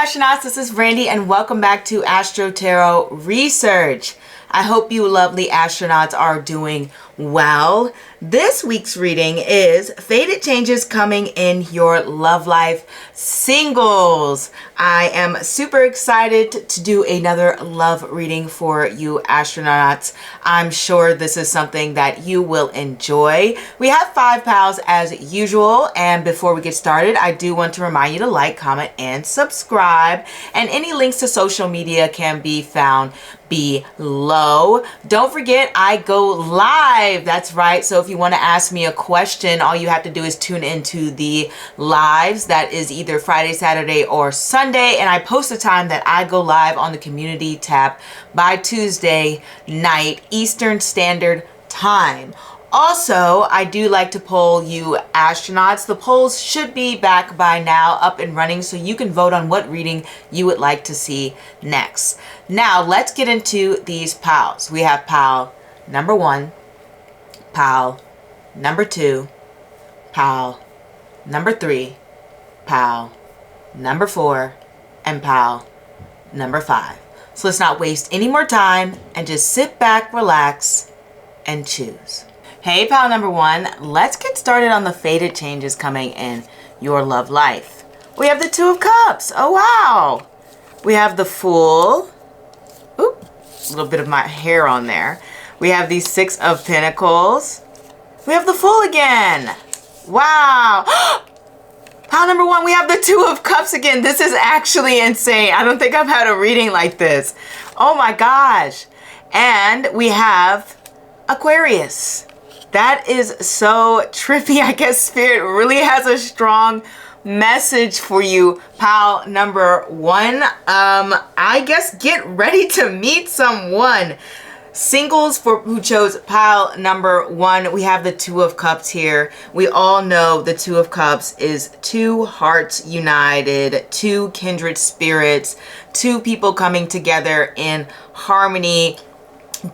astronauts, this is Randy and welcome back to Astro-Tarot Research. I hope you lovely astronauts are doing well. This week's reading is Fated Changes Coming in Your Love Life Singles. I am super excited to do another love reading for you astronauts. I'm sure this is something that you will enjoy. We have 5 pals as usual, and before we get started, I do want to remind you to like, comment, and subscribe. And any links to social media can be found below. Don't forget, I go live. That's right. So if you want to ask me a question, all you have to do is tune into the lives. That is either Friday, Saturday, or Sunday. And I post the time that I go live on the community tab by Tuesday night, Eastern Standard Time. Also, I do like to poll you astronauts. The polls should be back by now, up and running, so you can vote on what reading you would like to see next. Now, let's get into these pals. We have pal number 1, pal number 2, pal number 3, pal number 4, and pal number 5. So let's not waste any more time and just sit back, relax, and choose. Hey, pal number 1, let's get started on the fated changes coming in your love life. We have the 2 of Cups. Oh, wow. We have the Fool. Oop, a little bit of my hair on there. We have the 6 of Pentacles. We have the Fool again. Wow. Pal number 1, we have the 2 of Cups again. This is actually insane. I don't think I've had a reading like this. Oh my gosh. And we have Aquarius. That is so trippy. I guess Spirit really has a strong message for you, pal number 1. I guess get ready to meet someone. Singles for who chose pile number 1, we have the 2 of Cups here. We all know the 2 of Cups is 2 hearts united, 2 kindred spirits, 2 people coming together in harmony.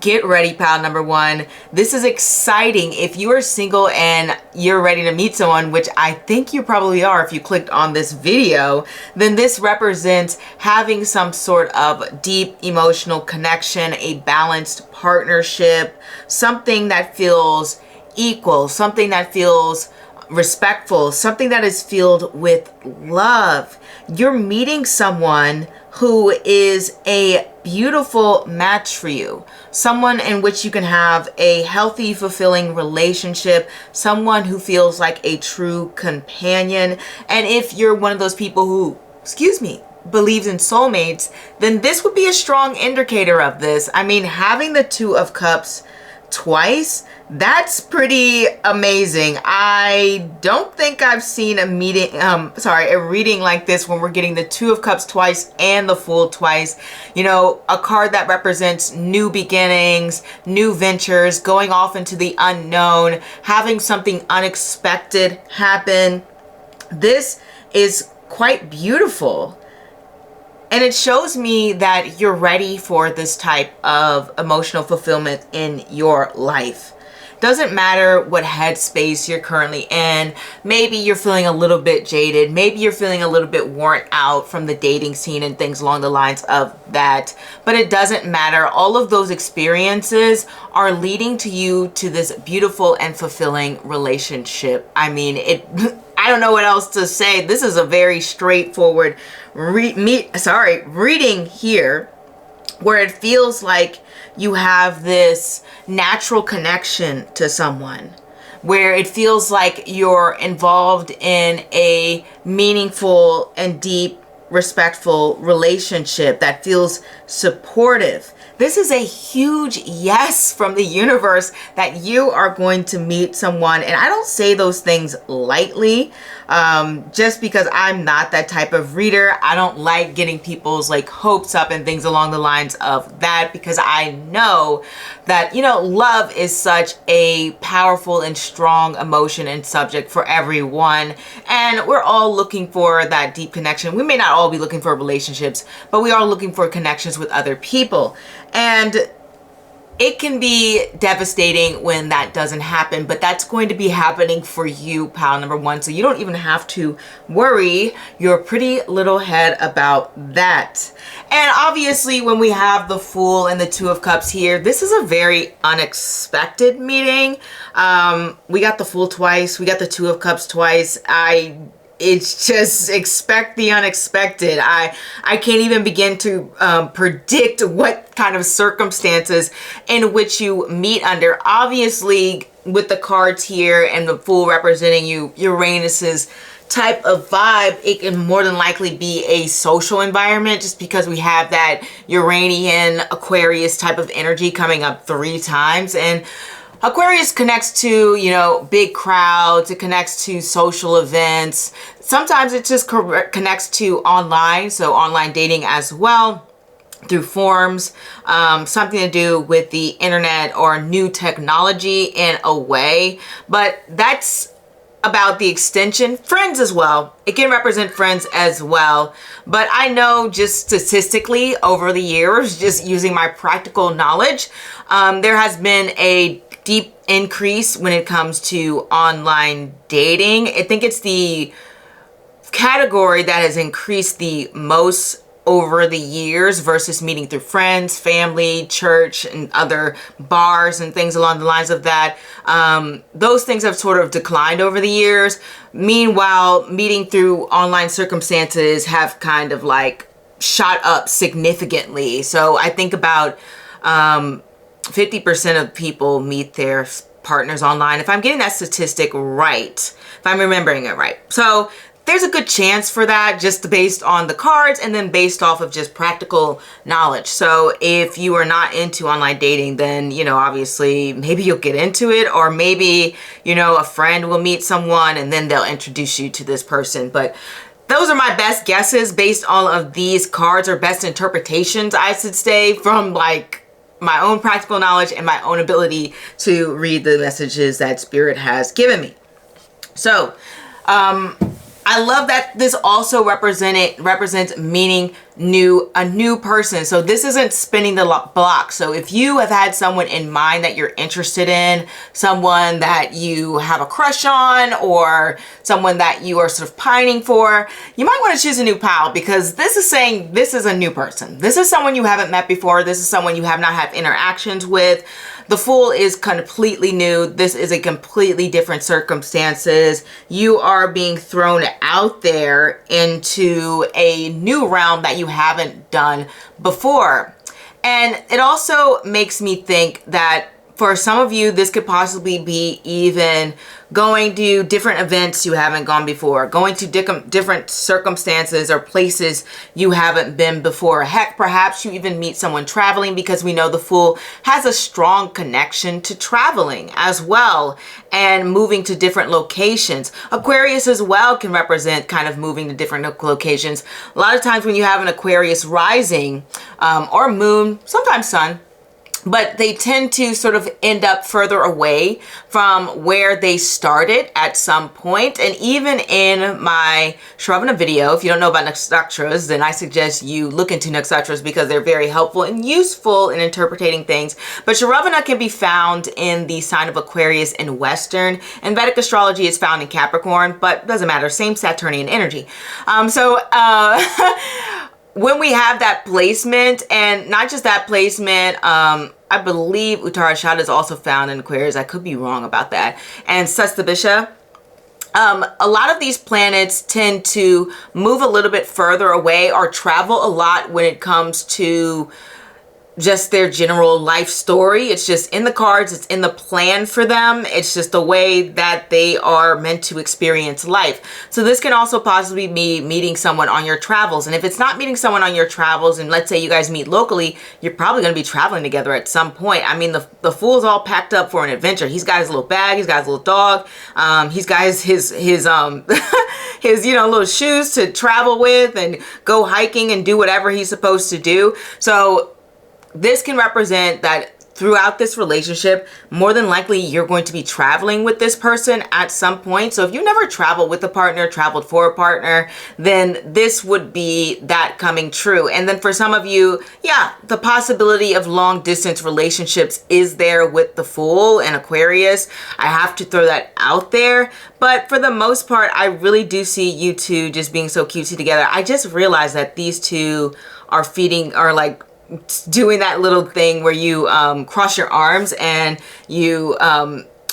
Get ready, pal number 1. This is exciting. If you are single and you're ready to meet someone, which I think you probably are if you clicked on this video, then this represents having some sort of deep emotional connection, a balanced partnership, something that feels equal, something that feels respectful, something that is filled with love. You're meeting someone who is a beautiful match for you, someone in which you can have a healthy, fulfilling relationship, someone who feels like a true companion. And if you're one of those people who, believes in soulmates, then this would be a strong indicator of this. I mean, having the 2 of Cups twice, that's pretty amazing. I don't think I've seen a reading like this when we're getting the 2 of Cups twice and the Fool twice. You know, a card that represents new beginnings, new ventures, going off into the unknown, having something unexpected happen. This is quite beautiful. And it shows me that you're ready for this type of emotional fulfillment in your life. Doesn't matter what headspace you're currently in. Maybe you're feeling a little bit jaded. Maybe you're feeling a little bit worn out from the dating scene and things along the lines of that. But it doesn't matter. All of those experiences are leading to you to this beautiful and fulfilling relationship. I mean, I don't know what else to say. This is a very straightforward reading here, where it feels like you have this natural connection to someone, where it feels like you're involved in a meaningful and deep, respectful relationship that feels supportive. This is a huge yes from the universe that you are going to meet someone. And I don't say those things lightly, just because I'm not that type of reader. I don't like getting people's hopes up and things along the lines of that, because I know that, love is such a powerful and strong emotion and subject for everyone. And we're all looking for that deep connection. We may not all be looking for relationships, but we are looking for connections with other people. And it can be devastating when that doesn't happen, but that's going to be happening for you, pal number one. So you don't even have to worry your pretty little head about that. And obviously when we have the Fool and the Two of Cups here, this is a very unexpected meeting. We got the Fool twice. We got the Two of Cups twice. It's just expect the unexpected. I can't even begin to predict what kind of circumstances in which you meet under. Obviously, with the cards here and the Fool representing you, Uranus's type of vibe, it can more than likely be a social environment, just because we have that Uranian Aquarius type of energy coming up 3 times. And Aquarius connects to, you know, big crowds. It connects to social events. Sometimes it just connects to online, so online dating as well, through forums, something to do with the internet or new technology in a way. But that's about the extension. Friends as well. It can represent friends as well. But I know just statistically over the years, just using my practical knowledge, there has been a deep increase when it comes to online dating. I think it's the category that has increased the most over the years versus meeting through friends, family, church, and other bars and things along the lines of that. Those things have sort of declined over the years. Meanwhile, meeting through online circumstances have kind of like shot up significantly. So I think about 50% of people meet their partners online, if I'm getting that statistic right, if I'm remembering it right. So there's a good chance for that, just based on the cards and then based off of just practical knowledge. So if you are not into online dating, then, you know, obviously maybe you'll get into it, or maybe, you know, a friend will meet someone and then they'll introduce you to this person. But those are my best guesses based on all of these cards, or best interpretations, I should say, from like my own practical knowledge and my own ability to read the messages that Spirit has given me. So, I love that this also represents meeting a new person. So this isn't spinning the block. So if you have had someone in mind that you're interested in, someone that you have a crush on, or someone that you are sort of pining for, you might want to choose a new pal, because this is saying this is a new person. This is someone you haven't met before. This is someone you have not had interactions with. The Fool is completely new. This is a completely different circumstances. You are being thrown out there into a new realm that you haven't done before. And it also makes me think that for some of you, this could possibly be even going to different events you haven't gone before, going to different circumstances or places you haven't been before. Heck, perhaps you even meet someone traveling, because we know the Fool has a strong connection to traveling as well and moving to different locations. Aquarius as well can represent kind of moving to different locations. A lot of times when you have an Aquarius rising or moon, sometimes sun, but they tend to sort of end up further away from where they started at some point. And even in my Shravana video, if you don't know about nakshatras, then I suggest you look into nakshatras, because they're very helpful and useful in interpreting things. But Shravana can be found in the sign of Aquarius in Western, and Vedic astrology is found in Capricorn, but doesn't matter, same Saturnian energy. When we have that placement, and not just that placement, I believe Uttarashada is also found in Aquarius. I could be wrong about that. And Sestabisha. A lot of these planets tend to move a little bit further away or travel a lot when it comes to just their general life story. It's just in the cards, it's in the plan for them. It's just the way that they are meant to experience life. So this can also possibly be meeting someone on your travels. And if it's not meeting someone on your travels, and let's say you guys meet locally, you're probably going to be traveling together at some point. I mean, the Fool's all packed up for an adventure. He's got his little bag, he's got his little dog, he's got his his little shoes to travel with and go hiking and do whatever he's supposed to do. So this can represent that throughout this relationship, more than likely you're going to be traveling with this person at some point. So if you never traveled with a partner, traveled for a partner, then this would be that coming true. And then for some of you, yeah, the possibility of long distance relationships is there with the Fool and Aquarius. I have to throw that out there. But for the most part, I really do see you two just being so cutesy together. I just realized that these two are like doing that little thing where you cross your arms and you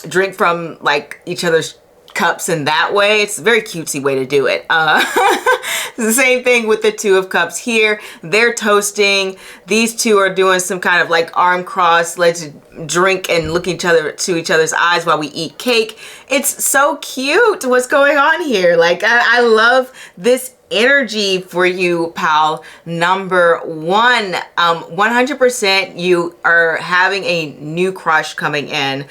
drink from like each other's cups in that way. It's a very cutesy way to do it. It's the same thing with the Two of Cups here. They're toasting. These two are doing some kind of like arm cross, let's drink and look to each other's eyes while we eat cake. It's so cute what's going on here. Like I love this energy for you, pal. Number one, 100% you are having a new crush coming in.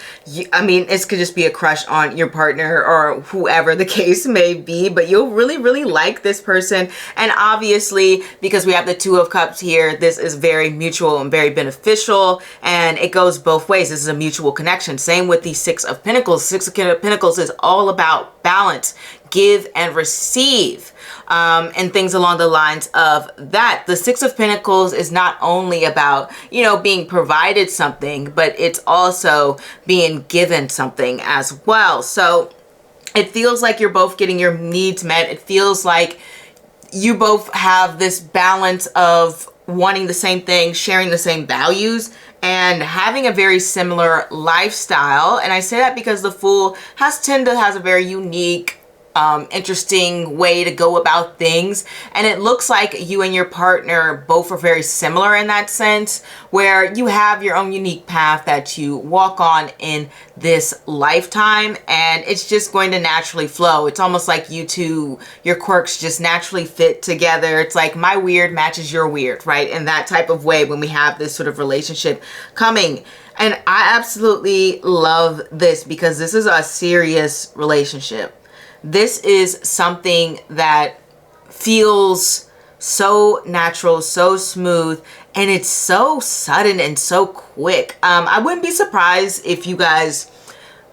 I mean, this could just be a crush on your partner or whoever the case may be, but you'll really, really like this person. And obviously, because we have the Two of Cups here, this is very mutual and very beneficial, and it goes both ways. This is a mutual connection. Same with the Six of Pentacles. Six of Pentacles is all about balance, give and receive. And things along the lines of that. The Six of Pentacles is not only about, you know, being provided something, but it's also being given something as well. So it feels like you're both getting your needs met. It feels like you both have this balance of wanting the same thing, sharing the same values, and having a very similar lifestyle. And I say that because the Fool has a very unique, interesting way to go about things, and it looks like you and your partner both are very similar in that sense, where you have your own unique path that you walk on in this lifetime, and it's just going to naturally flow. It's almost like you two, your quirks just naturally fit together. It's like my weird matches your weird, right? In that type of way when we have this sort of relationship coming. And I absolutely love this because this is a serious relationship. This is something that feels so natural, so smooth, and it's so sudden and so quick. I wouldn't be surprised if you guys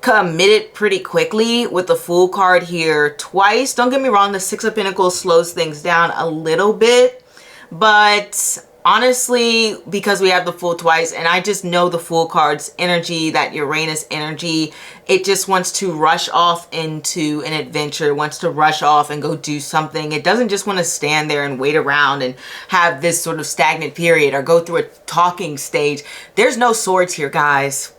committed pretty quickly with the Fool card here twice. Don't get me wrong, the Six of Pentacles slows things down a little bit, but honestly, because we have the Fool twice, and I just know the Fool card's energy, that Uranus energy, it just wants to rush off into an adventure, wants to rush off and go do something. It doesn't just want to stand there and wait around and have this sort of stagnant period or go through a talking stage. There's no swords here, guys.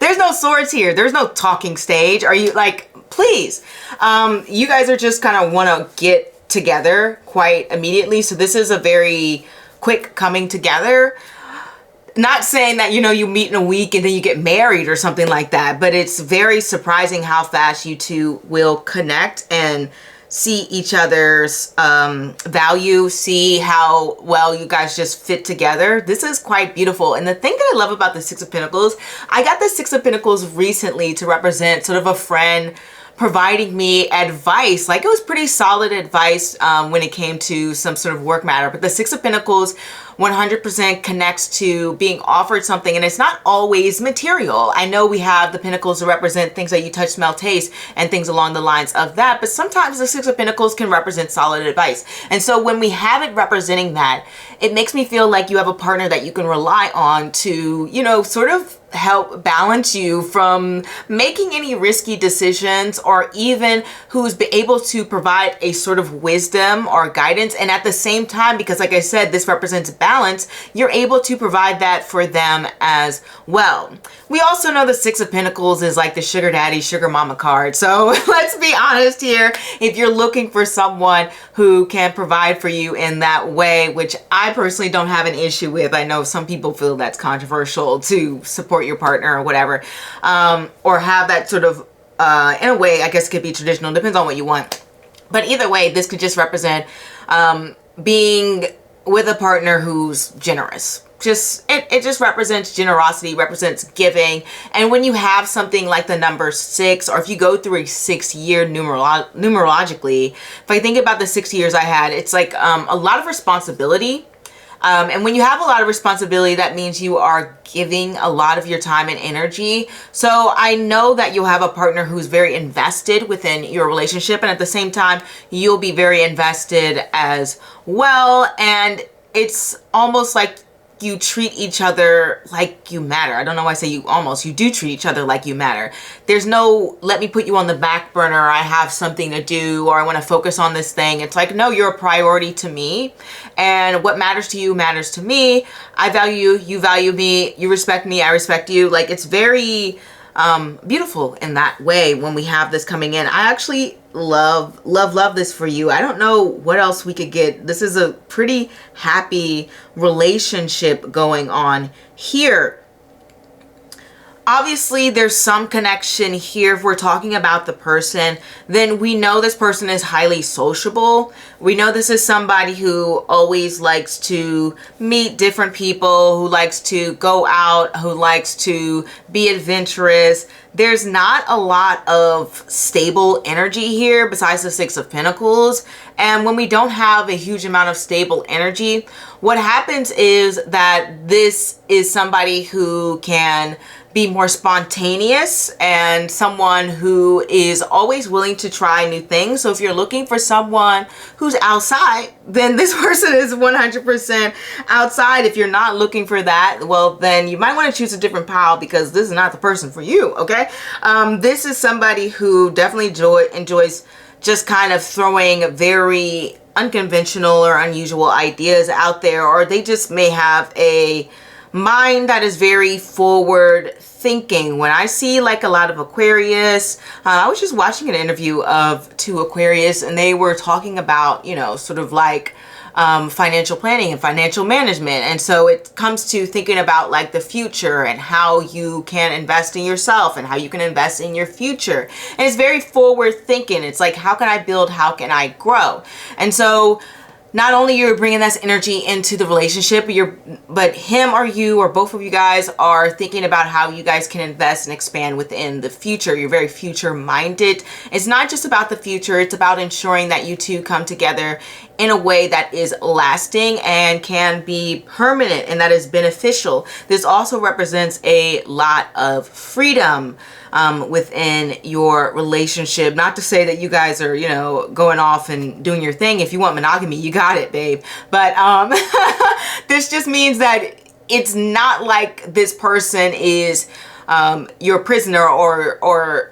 There's no swords here. There's no talking stage. Are you like, please? You guys are just kind of want to get together quite immediately. So this is a very quick coming together. Not saying that, you know, you meet in a week and then you get married or something like that, but it's very surprising how fast you two will connect and see each other's value, see how well you guys just fit together. This is quite beautiful. And the thing that I love about the Six of Pentacles, I got the Six of Pentacles recently to represent sort of a friend providing me advice. Like, it was pretty solid advice when it came to some sort of work matter. But the Six of Pentacles 100% connects to being offered something, and it's not always material. I know we have the Pentacles to represent things that you touch, smell, taste, and things along the lines of that, but sometimes the Six of Pentacles can represent solid advice. And so when we have it representing that, it makes me feel like you have a partner that you can rely on to, you know, sort of help balance you from making any risky decisions, or even who's been able to provide a sort of wisdom or guidance. And at the same time, because like I said, this represents balance, you're able to provide that for them as well. We also know the Six of Pentacles is like the sugar daddy, sugar mama card. So let's be honest here. If you're looking for someone who can provide for you in that way, which I personally don't have an issue with. I know some people feel that's controversial to support your partner or whatever, or have that sort of, in a way, I guess it could be traditional, depends on what you want. But either way, this could just represent being with a partner who's generous. It just represents generosity, represents giving. And when you have something like the number 6, or if you go through a 6-year numerologically, if I think about the 6 years I had, it's like a lot of responsibility. And when you have a lot of responsibility, that means you are giving a lot of your time and energy. So I know that you'll have a partner who's very invested within your relationship, and at the same time, you'll be very invested as well. And it's almost like you treat each other like you matter. I don't know why I say you do treat each other like you matter. There's no, let me put you on the back burner, I have something to do, or I want to focus on this thing. It's like, no, you're a priority to me, and what matters to you matters to me. I value you value me, you respect me, I respect you. Like, it's very beautiful in that way when we have this coming in. I actually love this for you. I don't know what else we could get. This is a pretty happy relationship going on here. Obviously, there's some connection here. If we're talking about the person, then we know this person is highly sociable. We know this is somebody who always likes to meet different people, who likes to go out, who likes to be adventurous. There's not a lot of stable energy here besides the Six of Pentacles. And when we don't have a huge amount of stable energy, what happens is that this is somebody who can be more spontaneous and someone who is always willing to try new things. So if you're looking for someone who's outside, then this person is 100% outside. If you're not looking for that, well, then you might want to choose a different pile, because this is not the person for you, okay? This is somebody who definitely enjoys just kind of throwing very unconventional or unusual ideas out there, or they just may have a mind that is very forward thinking. When I see like a lot of Aquarius, I was just watching an interview of two Aquarius, and they were talking about, you know, sort of like financial planning and financial management. And so it comes to thinking about like the future and how you can invest in yourself and how you can invest in your future. And it's very forward thinking. It's like, how can I build? How can I grow? And so not only you're bringing this energy into the relationship, but him or you or both of you guys are thinking about how you guys can invest and expand within the future. You're very future minded. It's not just about the future. It's about ensuring that you two come together in a way that is lasting and can be permanent and that is beneficial. This also represents a lot of freedom within your relationship. Not to say that you guys are, you know, going off and doing your thing. If you want monogamy, you got it, babe. But this just means that it's not like this person is your prisoner or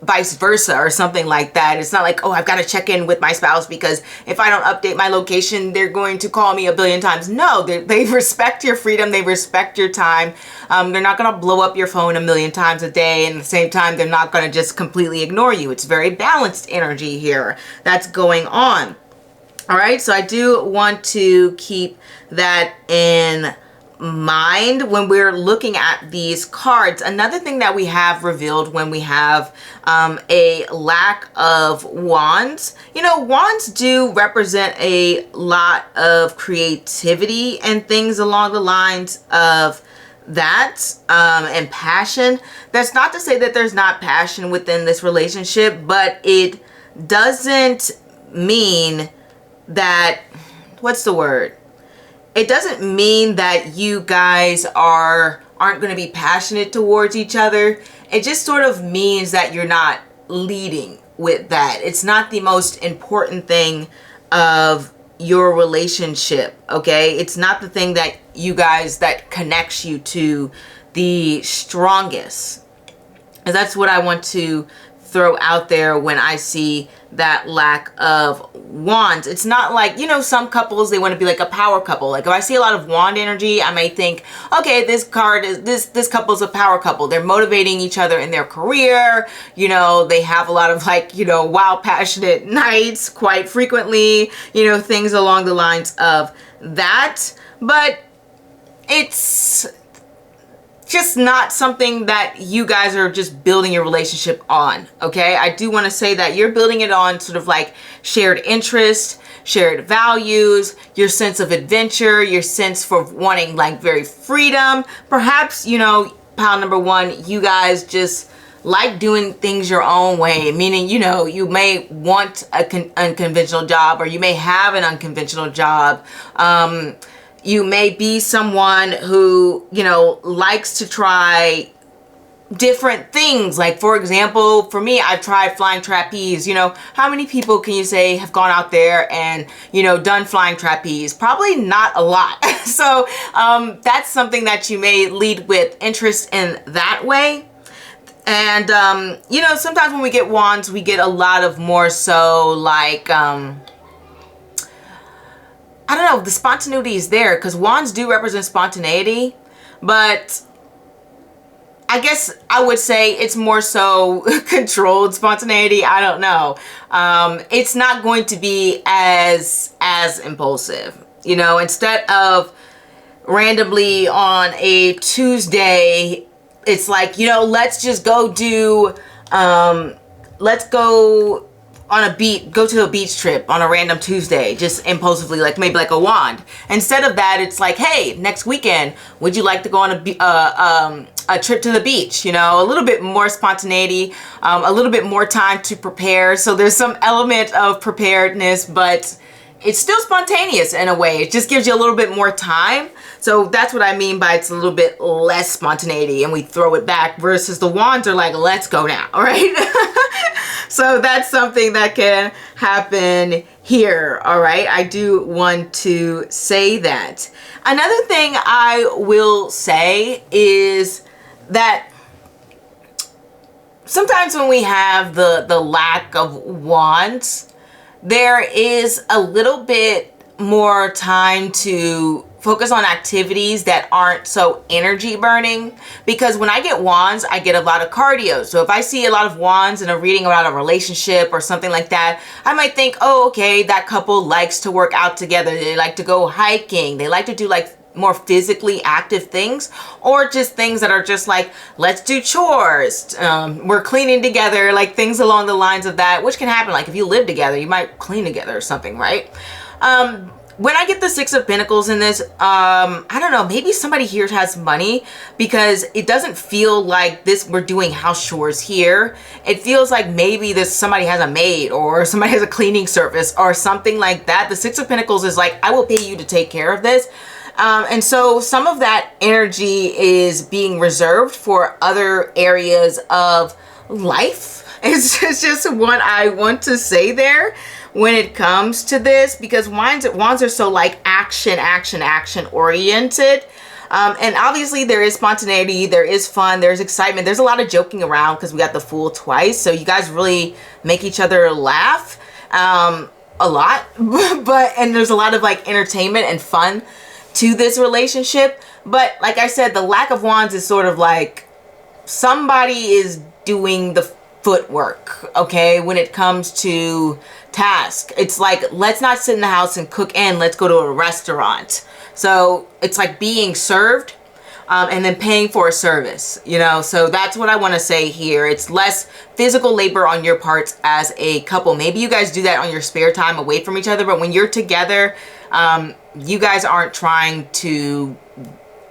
vice versa or something like that. It's not like, oh, I've got to check in with my spouse because if I don't update my location, they're going to call me a billion times. No, they respect your freedom. They respect your time. They're not going to blow up your phone a million times a day. And at the same time, they're not going to just completely ignore you. It's very balanced energy here that's going on. All right. So I do want to keep that in mind when we're looking at these cards. Another thing that we have revealed when we have a lack of wands, you know, wands do represent a lot of creativity and things along the lines of that and passion. That's not to say that there's not passion within this relationship, but it doesn't mean that, what's the word? It doesn't mean that you guys aren't going to be passionate towards each other. It just sort of means that you're not leading with that. It's not the most important thing of your relationship, okay? It's not the thing that you guys, that connects you to the strongest. And that's what I want to throw out there when I see that lack of wands. It's not like, you know, some couples, they want to be like a power couple. Like if I see a lot of wand energy, I may think, okay, this card is this couple's a power couple. They're motivating each other in their career. You know, they have a lot of like, you know, wild, passionate nights quite frequently, you know, things along the lines of that. But it's just not something that you guys are just building your relationship on, okay? I do want to say that you're building it on sort of like shared interest, shared values, your sense of adventure, your sense for wanting like very freedom. Perhaps, you know, pile number one, you guys just like doing things your own way, meaning, you know, you may want an unconventional job, or you may have an unconventional job. You may be someone who, you know, likes to try different things. Like, for example, for me, I've tried flying trapeze. You know, how many people can you say have gone out there and, you know, done flying trapeze? Probably not a lot. So that's something that you may lead with interest in that way. And, you know, sometimes when we get wands, we get a lot of more so like, I don't know, the spontaneity is there because wands do represent spontaneity, but I guess I would say it's more so controlled spontaneity. I don't know. It's not going to be as impulsive. You know, instead of randomly on a Tuesday, it's like, you know, let's just go do, let's go on a go to a beach trip on a random Tuesday, just impulsively, like maybe like a wand. Instead of that, it's like, hey, next weekend, would you like to go on a trip to the beach? You know, a little bit more spontaneity, a little bit more time to prepare. So there's some element of preparedness, but it's still spontaneous in a way. It just gives you a little bit more time. So that's what I mean by it's a little bit less spontaneity and we throw it back versus the wands are like, let's go now, all right? So that's something that can happen here, all right? I do want to say that. Another thing I will say is that sometimes when we have the lack of wands, there is a little bit more time to focus on activities that aren't so energy burning, because when I get wands, I get a lot of cardio. So if I see a lot of wands and a reading about a relationship or something like that, I might think, oh, okay, that couple likes to work out together. They like to go hiking. They like to do like more physically active things, or just things that are just like, let's do chores. We're cleaning together, like things along the lines of that, which can happen. Like if you live together, you might clean together or something, right? When I get the Six of Pentacles in this, I don't know, maybe somebody here has money, because it doesn't feel like this, we're doing house chores here. It feels like maybe somebody has a maid or somebody has a cleaning service or something like that. The Six of Pentacles is like, I will pay you to take care of this. And so some of that energy is being reserved for other areas of life. It's just what I want to say there when it comes to this, because wands are so like action oriented. And obviously there is spontaneity, there is fun, there's excitement, there's a lot of joking around because we got the Fool twice. So you guys really make each other laugh a lot, and there's a lot of like entertainment and fun to this relationship. But like I said, the lack of wands is sort of like somebody is doing the footwork, okay, when it comes to task. It's like, let's not sit in the house and cook and let's go to a restaurant. So it's like being served and then paying for a service, you know. So that's what I want to say here. It's less physical labor on your parts as a couple. Maybe you guys do that on your spare time away from each other, but when you're together, you guys aren't trying to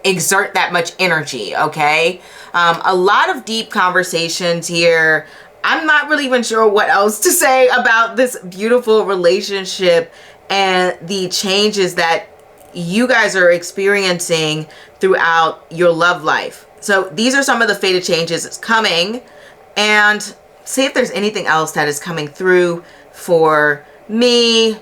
exert that much energy, okay? A lot of deep conversations here. I'm not really even sure what else to say about this beautiful relationship and the changes that you guys are experiencing throughout your love life. So these are some of the fated changes that's coming, and see if there's anything else that is coming through for me.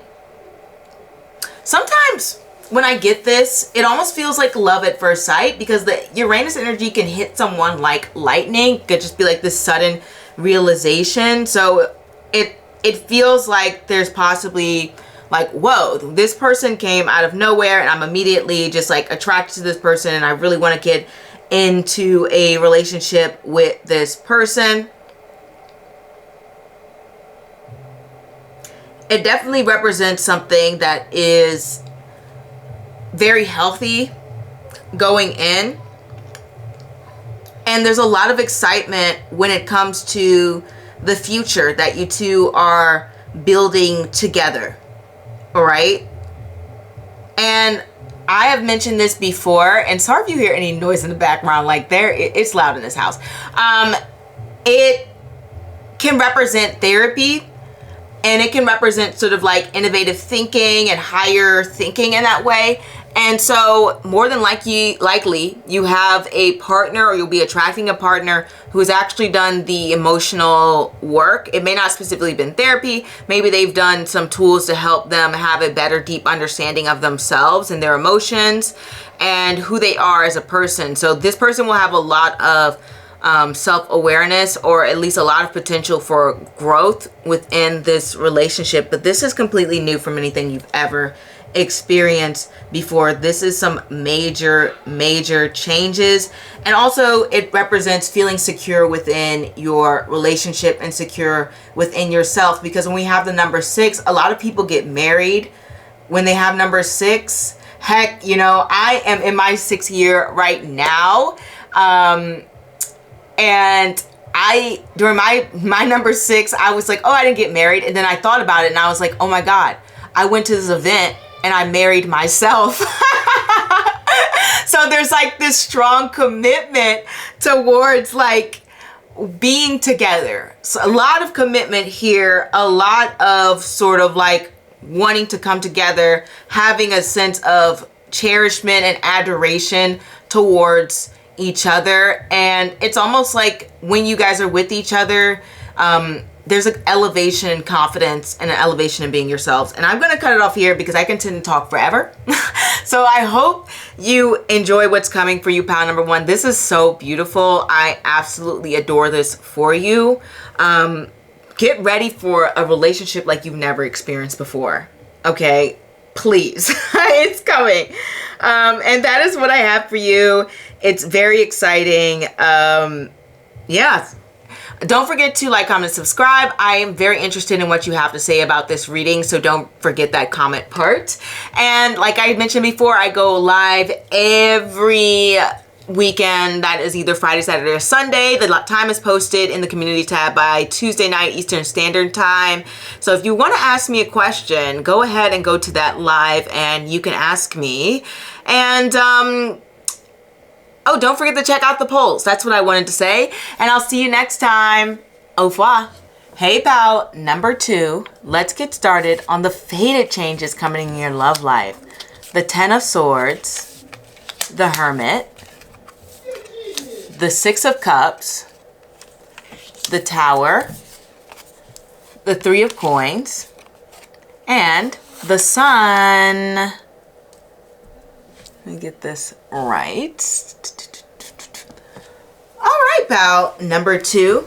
Sometimes when I get this, it almost feels like love at first sight, because the Uranus energy can hit someone like lightning. It could just be like this sudden realization. So it feels like there's possibly like, whoa, this person came out of nowhere and I'm immediately just like attracted to this person and I really want to get into a relationship with this person. It definitely represents something that is very healthy going in. And there's a lot of excitement when it comes to the future that you two are building together. All right. And I have mentioned this before, and sorry if you hear any noise in the background, like it's loud in this house. It can represent therapy, and it can represent sort of like innovative thinking and higher thinking in that way. And so more than likely you have a partner, or you'll be attracting a partner who has actually done the emotional work. It may not specifically been therapy. Maybe they've done some tools to help them have a better, deep understanding of themselves and their emotions and who they are as a person. So this person will have a lot of self-awareness, or at least a lot of potential for growth within this relationship. But this is completely new from anything you've ever experienced before. This is some major changes, and also it represents feeling secure within your relationship and secure within yourself, because when we have the number 6, a lot of people get married when they have number 6. Heck, you know, I am in my 6th year right now, and during my number 6, I was like, oh, I didn't get married. And then I thought about it and I was like, oh my God, I went to this event and I married myself. So there's like this strong commitment towards like being together. So a lot of commitment here, a lot of sort of like wanting to come together, having a sense of cherishment and adoration towards each other. And it's almost like when you guys are with each other, there's an elevation in confidence and an elevation in being yourselves. And I'm going to cut it off here because I can tend to talk forever. So I hope you enjoy what's coming for you, pal number 1. This is so beautiful. I absolutely adore this for you. Get ready for a relationship like you've never experienced before. Okay, please. It's coming. And that is what I have for you. It's very exciting. Yeah. Don't forget to like, comment, subscribe. I am very interested in what you have to say about this reading, so don't forget that comment part. And like I mentioned before, I go live every weekend. That is either Friday, Saturday, or Sunday. The time is posted in the community tab by Tuesday night Eastern Standard Time. So if you want to ask me a question, go ahead and go to that live and you can ask me. And oh, don't forget to check out the polls. That's what I wanted to say. And I'll see you next time. Au revoir. Hey, pal number 2. Let's get started on the fated changes coming in your love life. The 10 of Swords, the Hermit, the 6 of Cups, the Tower, the 3 of Coins, and the Sun. Let me get this right. All right, pal number 2.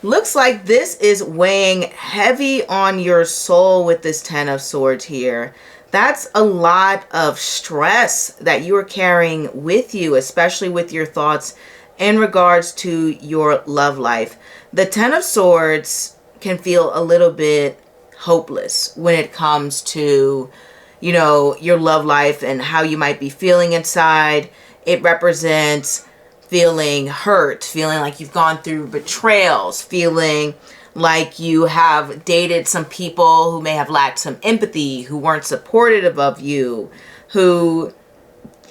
Looks like this is weighing heavy on your soul with this 10 of Swords here. That's a lot of stress that you are carrying with you, especially with your thoughts in regards to your love life. The 10 of Swords can feel a little bit hopeless when it comes to, you know, your love life and how you might be feeling inside. It represents feeling hurt, feeling like you've gone through betrayals, feeling like you have dated some people who may have lacked some empathy, who weren't supportive of you, who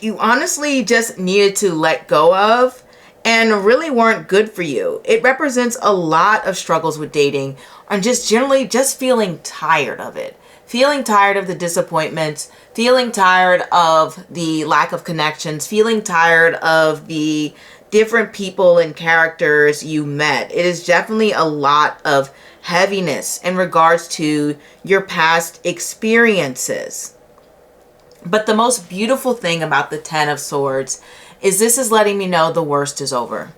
you honestly just needed to let go of and really weren't good for you. It represents a lot of struggles with dating and just generally just feeling tired of it. Feeling tired of the disappointments, feeling tired of the lack of connections, feeling tired of the different people and characters you met. It is definitely a lot of heaviness in regards to your past experiences. But the most beautiful thing about the 10 of Swords is this is letting me know the worst is over.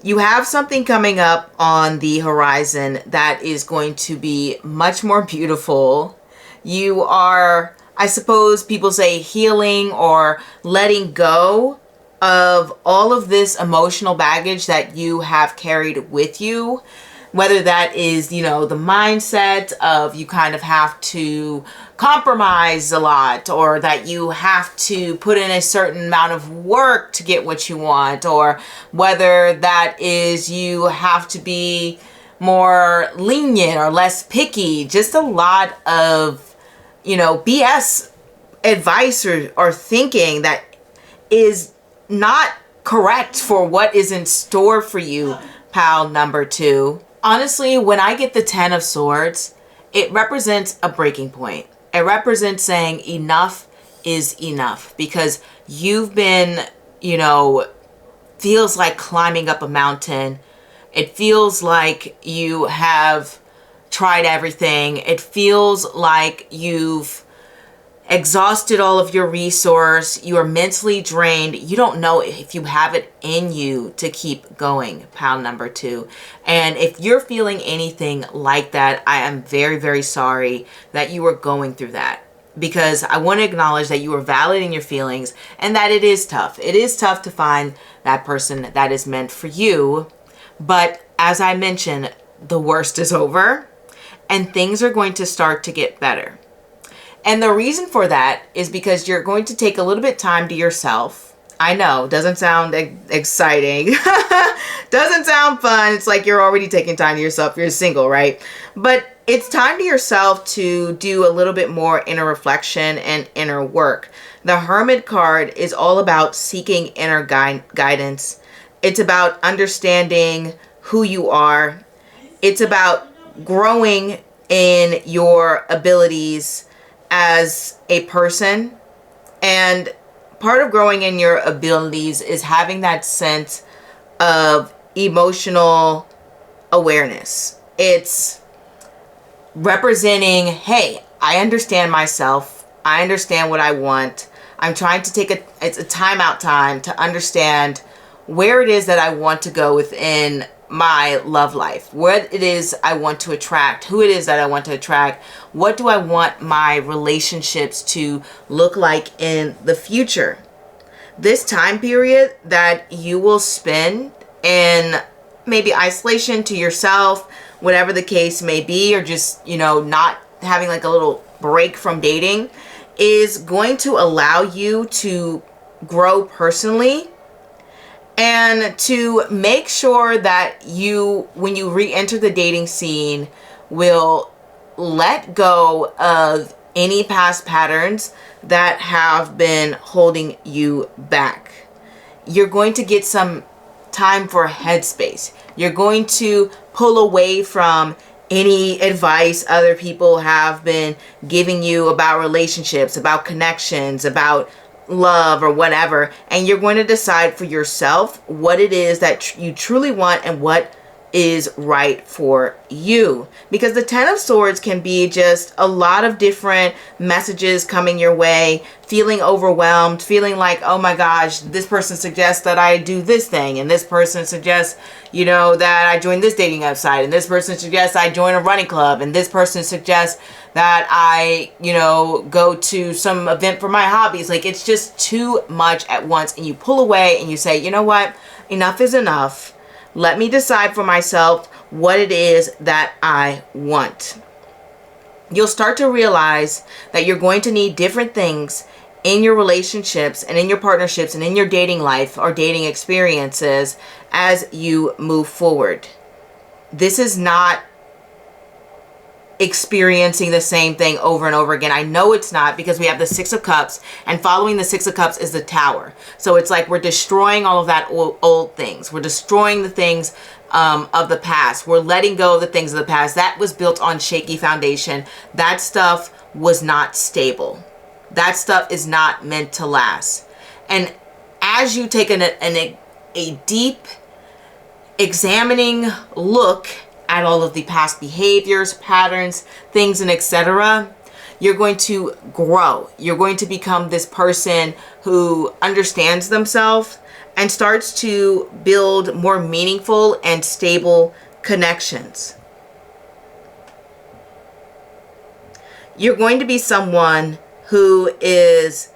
You have something coming up on the horizon that is going to be much more beautiful. You are, I suppose people say, healing or letting go of all of this emotional baggage that you have carried with you. Whether that is, you know, the mindset of you kind of have to compromise a lot, or that you have to put in a certain amount of work to get what you want, or whether that is you have to be more lenient or less picky. Just a lot of, you know, BS advice or thinking that is not correct for what is in store for you, pal number 2. Honestly, when I get the 10 of Swords, it represents a breaking point. It represents saying enough is enough, because you've been, you know, feels like climbing up a mountain. It feels like you have tried everything. It feels like you've exhausted all of your resource. You are mentally drained. You don't know if you have it in you to keep going. Pile number 2. And if you're feeling anything like that, I am very, very sorry that you are going through that, because I want to acknowledge that you are valid in your feelings and that it is tough. It is tough to find that person that is meant for you. But as I mentioned, the worst is over and things are going to start to get better. And the reason for that is because you're going to take a little bit time to yourself. I know, doesn't sound exciting. Doesn't sound fun. It's like you're already taking time to yourself. You're single, right? But it's time to yourself to do a little bit more inner reflection and inner work. The Hermit card is all about seeking inner guidance. It's about understanding who you are. It's about growing in your abilities as a person. And part of growing in your abilities is having that sense of emotional awareness. It's representing, hey, I understand myself. I understand what I want. I'm trying to take it's a timeout time to understand where it is that I want to go within my love life, what it is I want to attract, who it is that I want to attract, what do I want my relationships to look like in the future. This time period that you will spend in maybe isolation to yourself, whatever the case may be, or just, you know, not having like a little break from dating, is going to allow you to grow personally and to make sure that you, when you re-enter the dating scene, will let go of any past patterns that have been holding you back. You're going to get some time for headspace. You're going to pull away from any advice other people have been giving you about relationships, about connections, about love or whatever, and you're going to decide for yourself what it is that you truly want and what is right for you. Because the Ten of Swords can be just a lot of different messages coming your way, feeling overwhelmed, feeling like, oh my gosh, this person suggests that I do this thing, and this person suggests, you know, that I join this dating website, and this person suggests I join a running club, and this person suggests that I, you know, go to some event for my hobbies. Like, it's just too much at once, and you pull away and you say, you know what, enough is enough. Let me decide for myself what it is that I want. You'll start to realize that you're going to need different things in your relationships and in your partnerships and in your dating life or dating experiences as you move forward. This is not experiencing the same thing over and over again. I know it's not, because we have the Six of Cups, and following the Six of Cups is the Tower. So it's like we're destroying all of that old things. We're destroying the things of the past. We're letting go of the things of the past. That was built on shaky foundation. That stuff was not stable. That stuff is not meant to last. And as you take a deep examining look at all of the past behaviors, patterns, things, and etc., you're going to grow. You're going to become this person who understands themselves and starts to build more meaningful and stable connections. You're going to be someone who is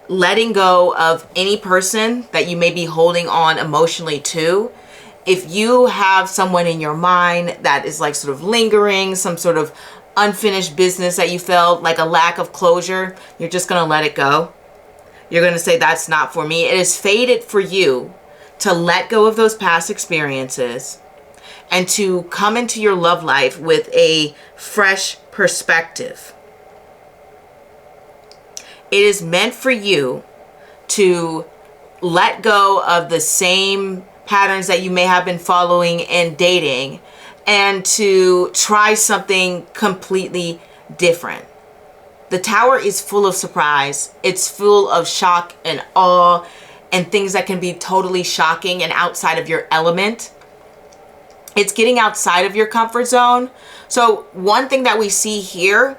letting go of any person that you may be holding on emotionally to. If you have someone in your mind that is like sort of lingering, some sort of unfinished business that you felt like a lack of closure, you're just going to let it go. You're going to say, that's not for me. It is fated for you to let go of those past experiences and to come into your love life with a fresh perspective. It is meant for you to let go of the same patterns that you may have been following in dating and to try something completely different. The Tower is full of surprise. It's full of shock and awe and things that can be totally shocking and outside of your element. It's getting outside of your comfort zone. So one thing that we see here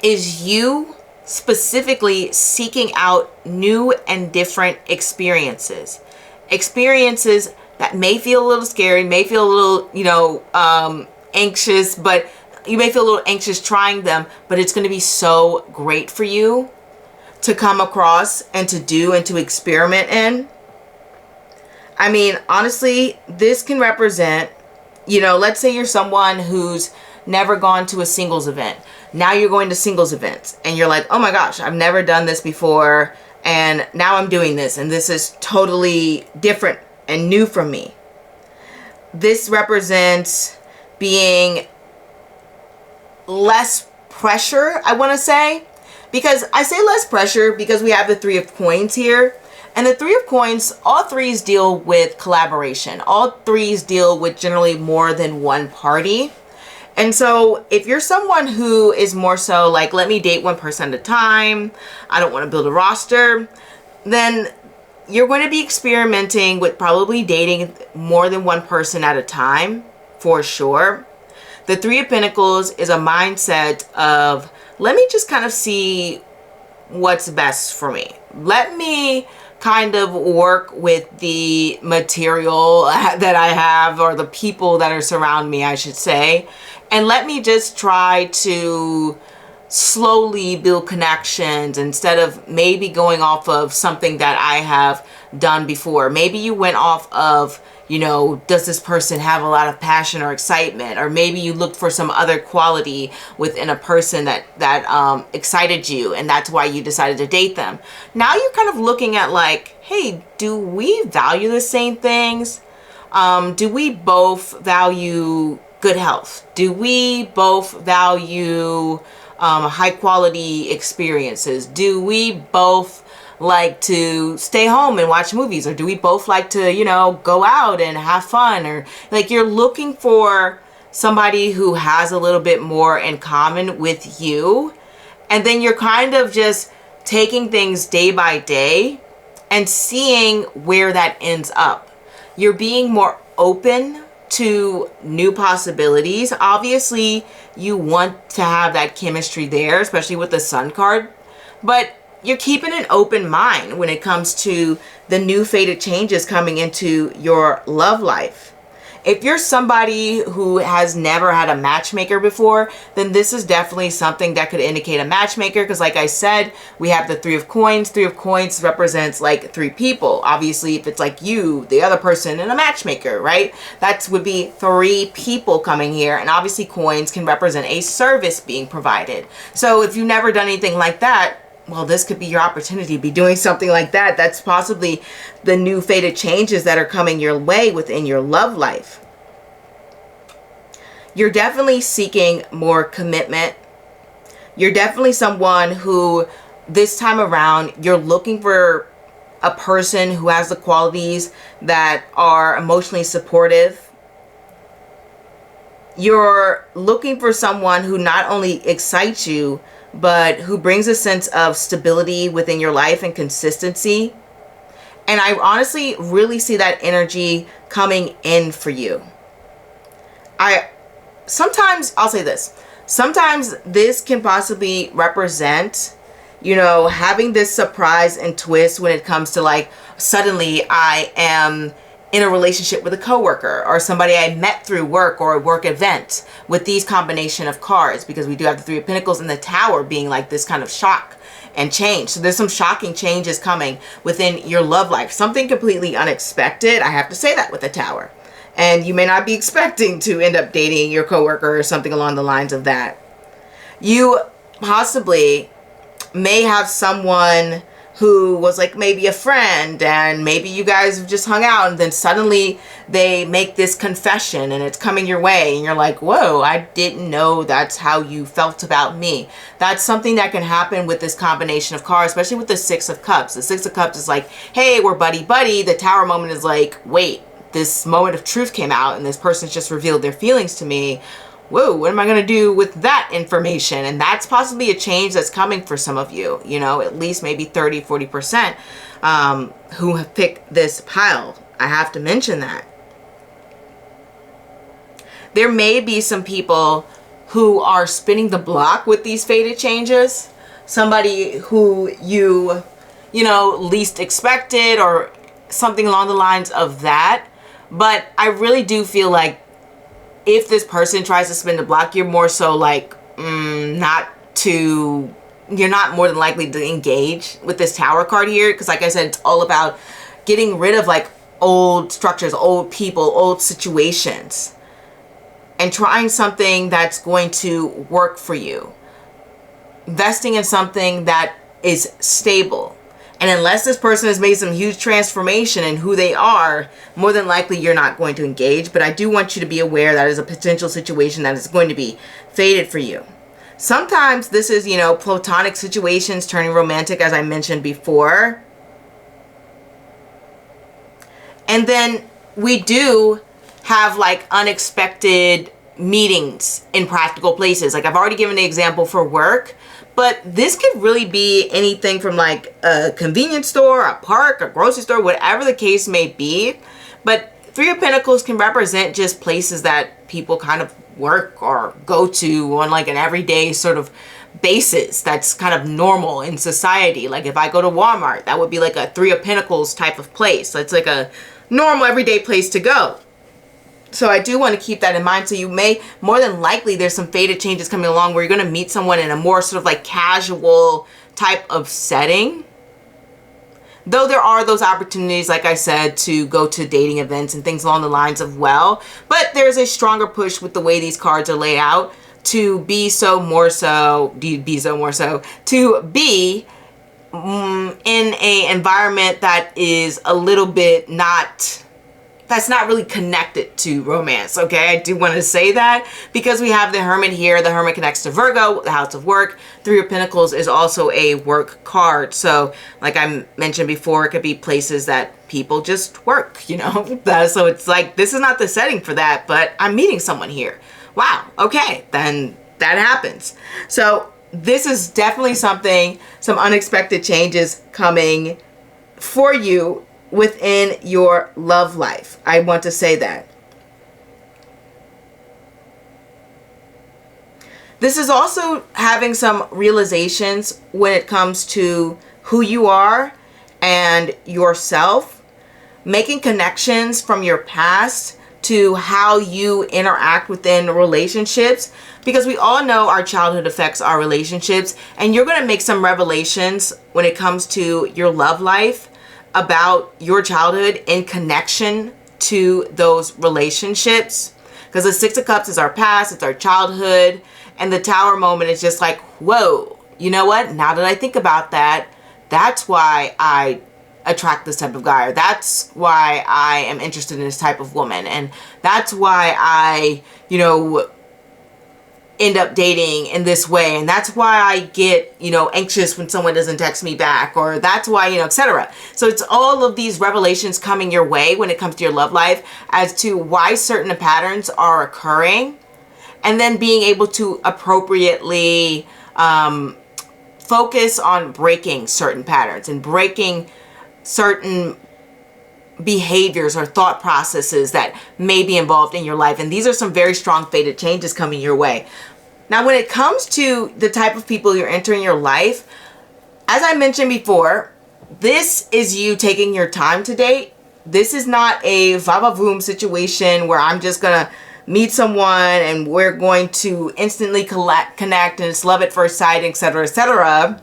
is you specifically seeking out new and different experiences. Experiences that may feel a little scary, may feel a little, anxious, but you may feel a little anxious trying them, but it's going to be so great for you to come across and to do and to experiment in. I mean, honestly, this can represent, let's say you're someone who's never gone to a singles event. Now you're going to singles events and you're like, oh my gosh, I've never done this before. And now I'm doing this and this is totally different and new for me. This represents being less pressure, I want to say. Because I say less pressure because we have the Three of Coins here. And the Three of Coins, all threes deal with collaboration. All threes deal with generally more than one party. And so if you're someone who is more so like, let me date one person at a time, I don't want to build a roster, then you're going to be experimenting with probably dating more than one person at a time, for sure. The Three of Pentacles is a mindset of, let me just kind of see what's best for me. Let me kind of work with the material that I have, or the people that are surrounding me, I should say. And let me just try to slowly build connections instead of maybe going off of something that I have done before. Maybe you went off of, does this person have a lot of passion or excitement? Or maybe you looked for some other quality within a person that excited you, and that's why you decided to date them. Now you're kind of looking at like, hey, do we value the same things? Do we both value good health? Do we both value high quality experiences? Do we both like to stay home and watch movies? Or do we both like to, go out and have fun? Or like, you're looking for somebody who has a little bit more in common with you. And then you're kind of just taking things day by day and seeing where that ends up. You're being more open to new possibilities. Obviously, you want to have that chemistry there, especially with the Sun card, but you're keeping an open mind when it comes to the new fated changes coming into your love life. If you're somebody who has never had a matchmaker before, then this is definitely something that could indicate a matchmaker, because like I said, we have the Three of Coins. Three of Coins represents like three people. Obviously, if it's like you, the other person, and a matchmaker, right? That would be three people coming here. And obviously coins can represent a service being provided. So if you've never done anything like that, well, this could be your opportunity to be doing something like that. That's possibly the new fated changes that are coming your way within your love life. You're definitely seeking more commitment. You're definitely someone who, this time around, you're looking for a person who has the qualities that are emotionally supportive. You're looking for someone who not only excites you, but who brings a sense of stability within your life and consistency. And I honestly really see that energy coming in for you. Sometimes, I'll say this, sometimes this can possibly represent, having this surprise and twist when it comes to like, suddenly I am in a relationship with a coworker or somebody I met through work or a work event, with these combination of cards, because we do have the Three of Pentacles and the Tower being like this kind of shock and change. So there's some shocking changes coming within your love life. Something completely unexpected. I have to say that with the Tower. And you may not be expecting to end up dating your coworker or something along the lines of that. You possibly may have someone who was like maybe a friend, and maybe you guys have just hung out, and then suddenly they make this confession and it's coming your way and you're like, whoa, I didn't know that's how you felt about me. That's something that can happen with this combination of cards, especially with the Six of Cups. The Six of Cups is like, hey, we're buddy-buddy. The Tower moment is like, wait, this moment of truth came out and this person's just revealed their feelings to me. whoa, what am I going to do with that information? And that's possibly a change that's coming for some of you, you know, at least maybe 30, 40% who have picked this pile. I have to mention that. There may be some people who are spinning the block with these fated changes. Somebody who you know, least expected or something along the lines of that. But I really do feel like if this person tries to spin the block, you're more so like, you're not more than likely to engage with this Tower card here. Because like I said, it's all about getting rid of like old structures, old people, old situations, and trying something that's going to work for you. Investing in something that is stable. And unless this person has made some huge transformation in who they are, more than likely you're not going to engage. But I do want you to be aware that is a potential situation that is going to be fated for you. Sometimes this is, you know, platonic situations turning romantic, as I mentioned before. And then we do have like unexpected meetings in practical places. Like I've already given the example for work, but this could really be anything from like a convenience store, a park, a grocery store, whatever the case may be. But Three of Pentacles can represent just places that people kind of work or go to on like an everyday sort of basis that's kind of normal in society. Like if I go to Walmart, that would be like a Three of Pentacles type of place. That's like a normal everyday place to go. So I do want to keep that in mind. So you may, more than likely, there's some fated changes coming along where you're going to meet someone in a more sort of like casual type of setting. Though there are those opportunities, like I said, to go to dating events and things along the lines of but there's a stronger push with the way these cards are laid out to be in a environment that is a little bit that's not really connected to romance, okay? I do want to say that because we have the Hermit here. The Hermit connects to Virgo, the house of work. Three of Pentacles is also a work card. So like I mentioned before, it could be places that people just work, you know? So it's like, this is not the setting for that, but I'm meeting someone here. Wow, okay, then that happens. So this is definitely something, some unexpected changes coming for you within your love life. I want to say that. This is also having some realizations when it comes to who you are and yourself, making connections from your past to how you interact within relationships, because we all know our childhood affects our relationships, and you're going to make some revelations when it comes to your love life about your childhood in connection to those relationships. Because the Six of Cups is our past, it's our childhood, and the Tower moment is just like, whoa, you know what? Now that I think about that, that's why I attract this type of guy, or that's why I am interested in this type of woman, and that's why I, you know, end up dating in this way, and that's why I get, you know, anxious when someone doesn't text me back, or that's why, you know, etc. So it's all of these revelations coming your way when it comes to your love life as to why certain patterns are occurring, and then being able to appropriately focus on breaking certain patterns and breaking certain behaviors or thought processes that may be involved in your life. And these are some very strong fated changes coming your way. Now, when it comes to the type of people you're entering your life, as I mentioned before, this is you taking your time to date. This is not a va-va-voom situation where I'm just gonna meet someone and we're going to instantly connect and it's love at first sight, etc., etc.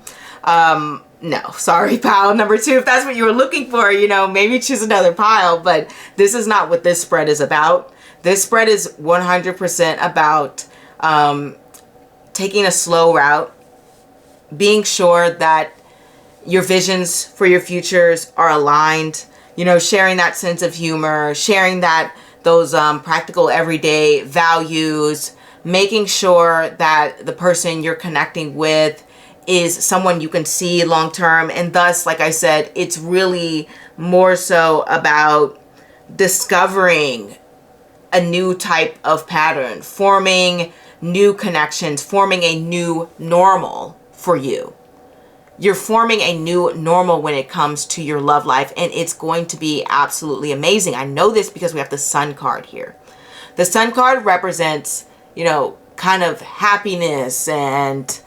No, sorry, pile number 2. If that's what you were looking for, you know, maybe choose another pile, but this is not what this spread is about. This spread is 100% about taking a slow route, being sure that your visions for your futures are aligned, you know, sharing that sense of humor, sharing that those practical everyday values, making sure that the person you're connecting with is someone you can see long term. And thus, like I said, it's really more so about discovering a new type of pattern, forming new connections, forming a new normal for you. You're forming a new normal when it comes to your love life, and it's going to be absolutely amazing. I know this because we have the Sun card here. The Sun card represents, you know, kind of happiness and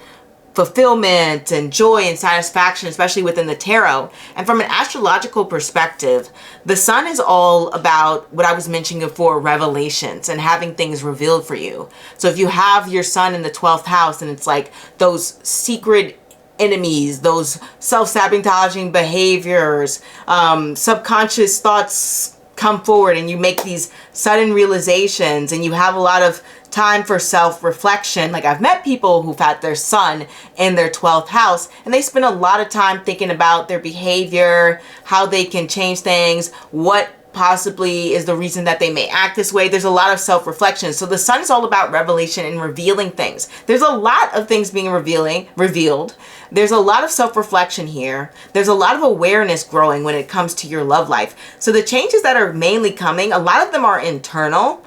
fulfillment and joy and satisfaction, especially within the tarot. And from an astrological perspective, the Sun is all about what I was mentioning before, revelations and having things revealed for you. So if you have your Sun in the 12th house, and it's like those secret enemies, those self-sabotaging behaviors, subconscious thoughts come forward, and you make these sudden realizations, and you have a lot of time for self-reflection. Like, I've met people who've had their Sun in their 12th house, and they spend a lot of time thinking about their behavior, how they can change things, what possibly is the reason that they may act this way. There's a lot of self-reflection. So the Sun is all about revelation and revealing things. There's a lot of things being revealed. There's a lot of self-reflection here. There's a lot of awareness growing when it comes to your love life. So the changes that are mainly coming, a lot of them are internal.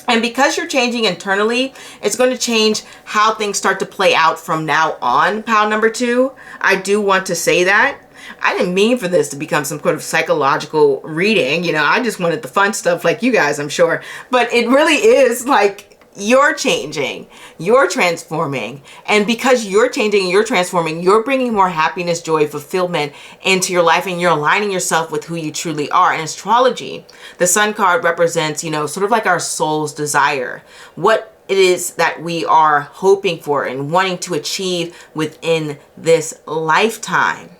And because you're changing internally, it's going to change how things start to play out from now on, pile number 2. I do want to say that. I didn't mean for this to become some kind of psychological reading. You know, I just wanted the fun stuff like you guys, I'm sure. But it really is like you're changing, you're transforming. And because you're changing and you're transforming, you're bringing more happiness, joy, fulfillment into your life, and you're aligning yourself with who you truly are. In astrology, the Sun card represents, you know, sort of like our soul's desire. What it is that we are hoping for and wanting to achieve within this lifetime.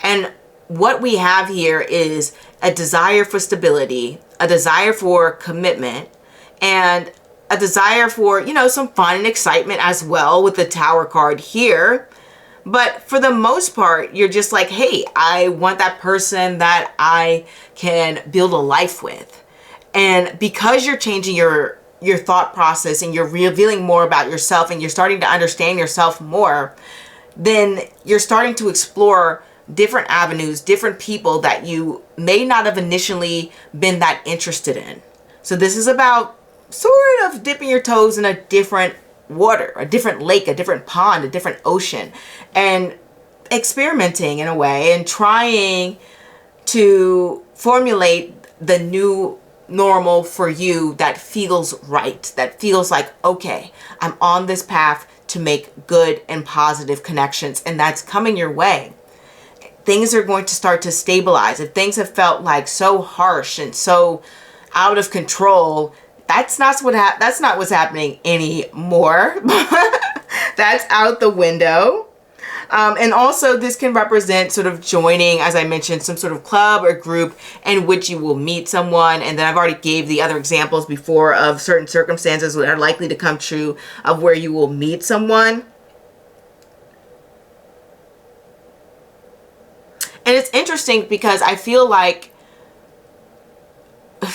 And what we have here is a desire for stability, a desire for commitment, and a desire for, you know, some fun and excitement as well with the Tower card here. But for the most part, you're just like, hey, I want that person that I can build a life with. And because you're changing your thought process, and you're revealing more about yourself, and you're starting to understand yourself more, then you're starting to explore different avenues, different people that you may not have initially been that interested in. So this is about sort of dipping your toes in a different water, a different lake, a different pond, a different ocean, and experimenting in a way and trying to formulate the new normal for you that feels right, that feels like, okay, I'm on this path to make good and positive connections, and that's coming your way. Things are going to start to stabilize. If things have felt like so harsh and so out of control, that's not what's happening anymore. That's out the window. And also this can represent sort of joining, as I mentioned, some sort of club or group in which you will meet someone. And then I've already gave the other examples before of certain circumstances that are likely to come true of where you will meet someone. And it's interesting because I feel like,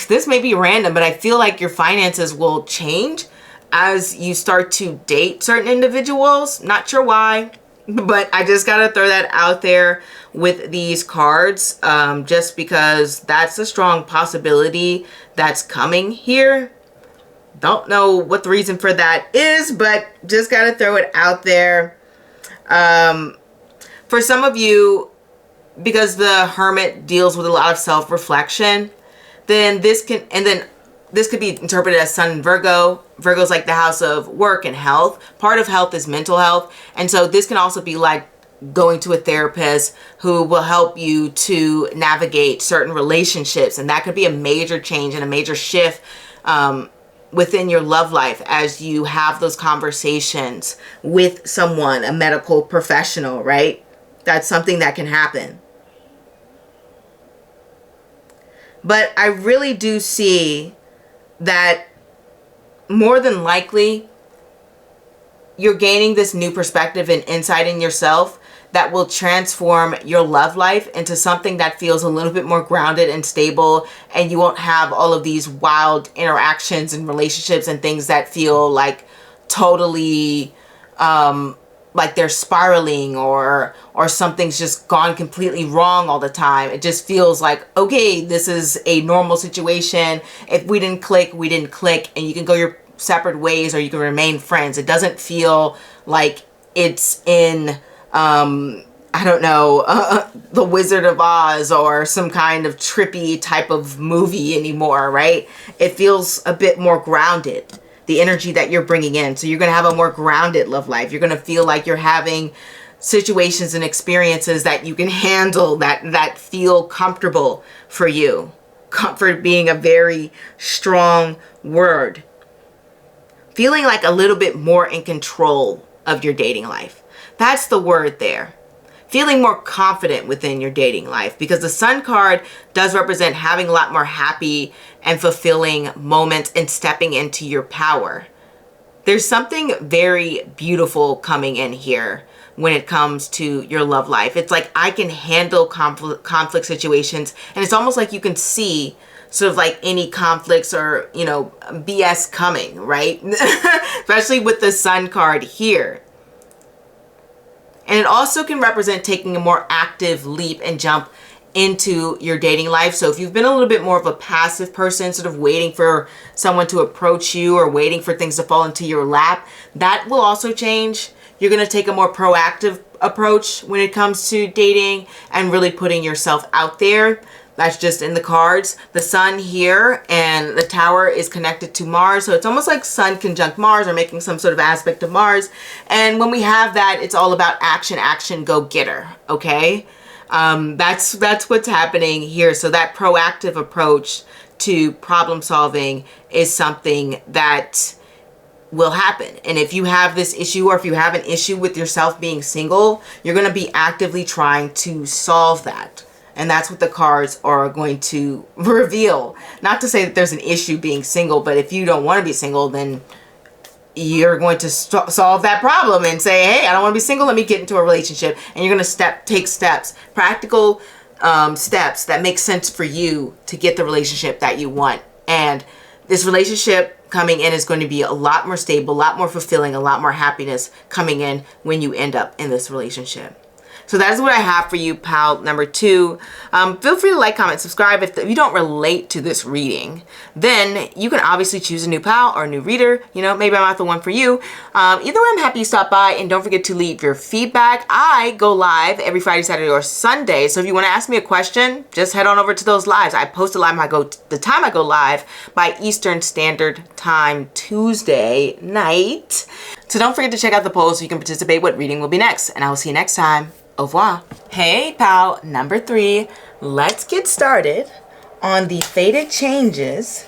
this may be random, but I feel like your finances will change as you start to date certain individuals. Not sure why, but I just got to throw that out there with these cards, just because that's a strong possibility that's coming here. Don't know what the reason for that is, but just got to throw it out there. For some of you, because the Hermit deals with a lot of self-reflection, then this could be interpreted as Sun in Virgo. Virgo's like the house of work and health. Part of health is mental health. And so this can also be like going to a therapist who will help you to navigate certain relationships. And that could be a major change and a major shift within your love life as you have those conversations with someone, a medical professional, right? That's something that can happen. But I really do see that more than likely you're gaining this new perspective and insight in yourself that will transform your love life into something that feels a little bit more grounded and stable, and you won't have all of these wild interactions and relationships and things that feel like totally like like they're spiraling or something's just gone completely wrong all the time. It just feels like, okay, this is a normal situation. If we didn't click, we didn't click, and you can go your separate ways or you can remain friends. It doesn't feel like it's in I don't know, The Wizard of Oz or some kind of trippy type of movie anymore, right? It feels a bit more grounded, the energy that you're bringing in. So you're going to have a more grounded love life. You're going to feel like you're having situations and experiences that you can handle, that feel comfortable for you. Comfort being a very strong word. Feeling like a little bit more in control of your dating life. That's the word there. Feeling more confident within your dating life, because the Sun card does represent having a lot more happy and fulfilling moments and stepping into your power. There's something very beautiful coming in here when it comes to your love life. It's like I can handle conflict situations, and it's almost like you can see sort of like any conflicts or, you know, BS coming, right? Especially with the Sun card here. And it also can represent taking a more active leap and jump into your dating life. So if you've been a little bit more of a passive person, sort of waiting for someone to approach you or waiting for things to fall into your lap, that will also change. You're going to take a more proactive approach when it comes to dating and really putting yourself out there. That's just in the cards. The Sun here and the Tower is connected to Mars. So it's almost like Sun conjunct Mars or making some sort of aspect of Mars. And when we have that, it's all about action, action, go getter. Okay. That's what's happening here. So that proactive approach to problem solving is something that will happen. And if you have this issue, or if you have an issue with yourself being single, you're going to be actively trying to solve that. And that's what the cards are going to reveal. Not to say that there's an issue being single, but if you don't want to be single, then you're going to solve that problem and say, hey, I don't want to be single. Let me get into a relationship. And you're going to take steps, practical steps that make sense for you to get the relationship that you want. And this relationship coming in is going to be a lot more stable, a lot more fulfilling, a lot more happiness coming in when you end up in this relationship. So that's what I have for you, pal number 2. Feel free to like, comment, subscribe. If you don't relate to this reading, then you can obviously choose a new pal or a new reader. You know, maybe I'm not the one for you. Either way, I'm happy you stopped by, and don't forget to leave your feedback. I go live every Friday, Saturday, or Sunday. So if you want to ask me a question, just head on over to those lives. I post a live the time I go live by Eastern Standard Time Tuesday night. So don't forget to check out the poll so you can participate what reading will be next. And I will see you next time. Au revoir. Hey, pal number 3. Let's get started on the fated changes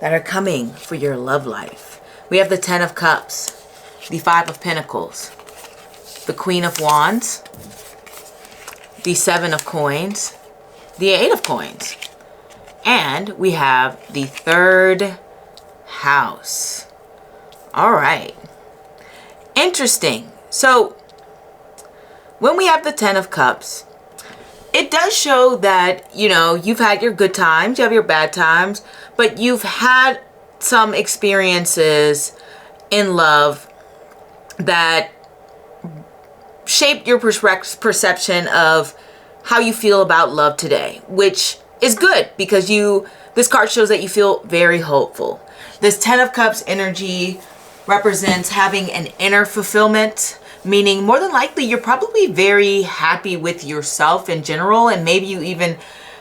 that are coming for your love life. We have the 10 of Cups, the 5 of Pentacles, the Queen of Wands, the 7 of Coins, the 8 of Coins, and we have the 3rd house. All right. Interesting. So when we have the 10 of Cups, it does show that, you know, you've had your good times, you have your bad times, but you've had some experiences in love that shaped your perception of how you feel about love today, which is good because this card shows that you feel very hopeful. This 10 of Cups energy represents having an inner fulfillment, meaning more than likely you're probably very happy with yourself in general, and maybe you even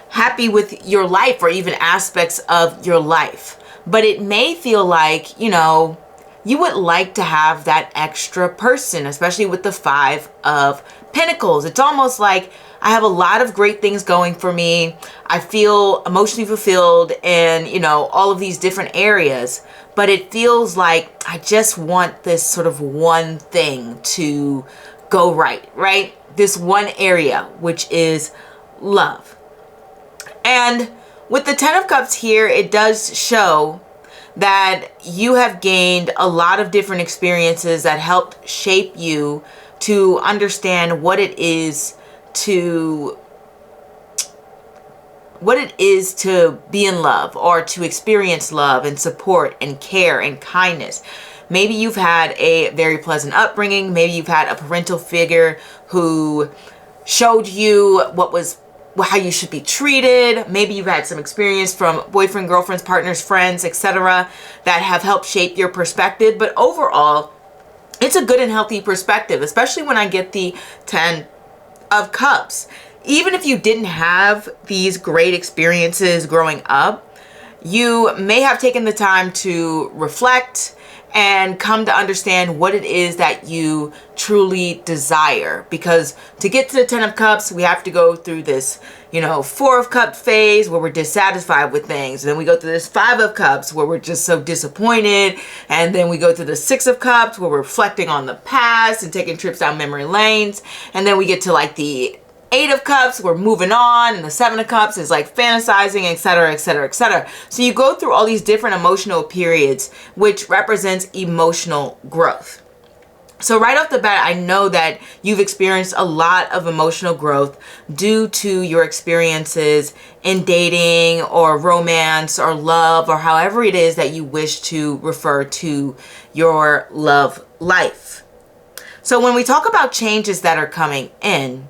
happy with your life or even aspects of your life. But it may feel like, you know, you would like to have that extra person, especially with the 5 of Pentacles. It's almost like I have a lot of great things going for me. I feel emotionally fulfilled in, you know, all of these different areas. But it feels like I just want this sort of one thing to go right? This one area, which is love. And with the 10 of Cups here, it does show that you have gained a lot of different experiences that helped shape you to understand what it is to be in love or to experience love and support and care and kindness. Maybe you've had a very pleasant upbringing. Maybe you've had a parental figure who showed you how you should be treated. Maybe you've had some experience from boyfriend, girlfriends, partners, friends, etc. that have helped shape your perspective. But overall, it's a good and healthy perspective, especially when I get the 10 of Cups. Even if you didn't have these great experiences growing up, you may have taken the time to reflect and come to understand what it is that you truly desire. Because to get to the 10 of Cups, we have to go through this, 4 of Cups phase where we're dissatisfied with things. And then we go through this 5 of Cups where we're just so disappointed. And then we go through the 6 of Cups where we're reflecting on the past and taking trips down memory lanes. And then we get to like the 8 of Cups, we're moving on, and the 7 of Cups is like fantasizing, etc., etc., etc. So you go through all these different emotional periods, which represents emotional growth. So right off the bat, I know that you've experienced a lot of emotional growth due to your experiences in dating or romance or love, or however it is that you wish to refer to your love life. So when we talk about changes that are coming in,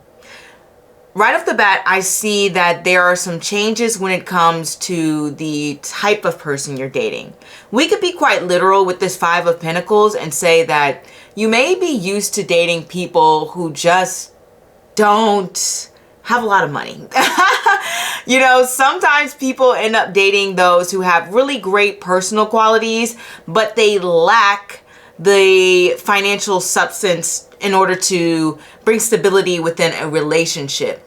right off the bat, I see that there are some changes when it comes to the type of person you're dating. We could be quite literal with this 5 of Pentacles and say that you may be used to dating people who just don't have a lot of money. Sometimes people end up dating those who have really great personal qualities, but they lack the financial substance in order to bring stability within a relationship.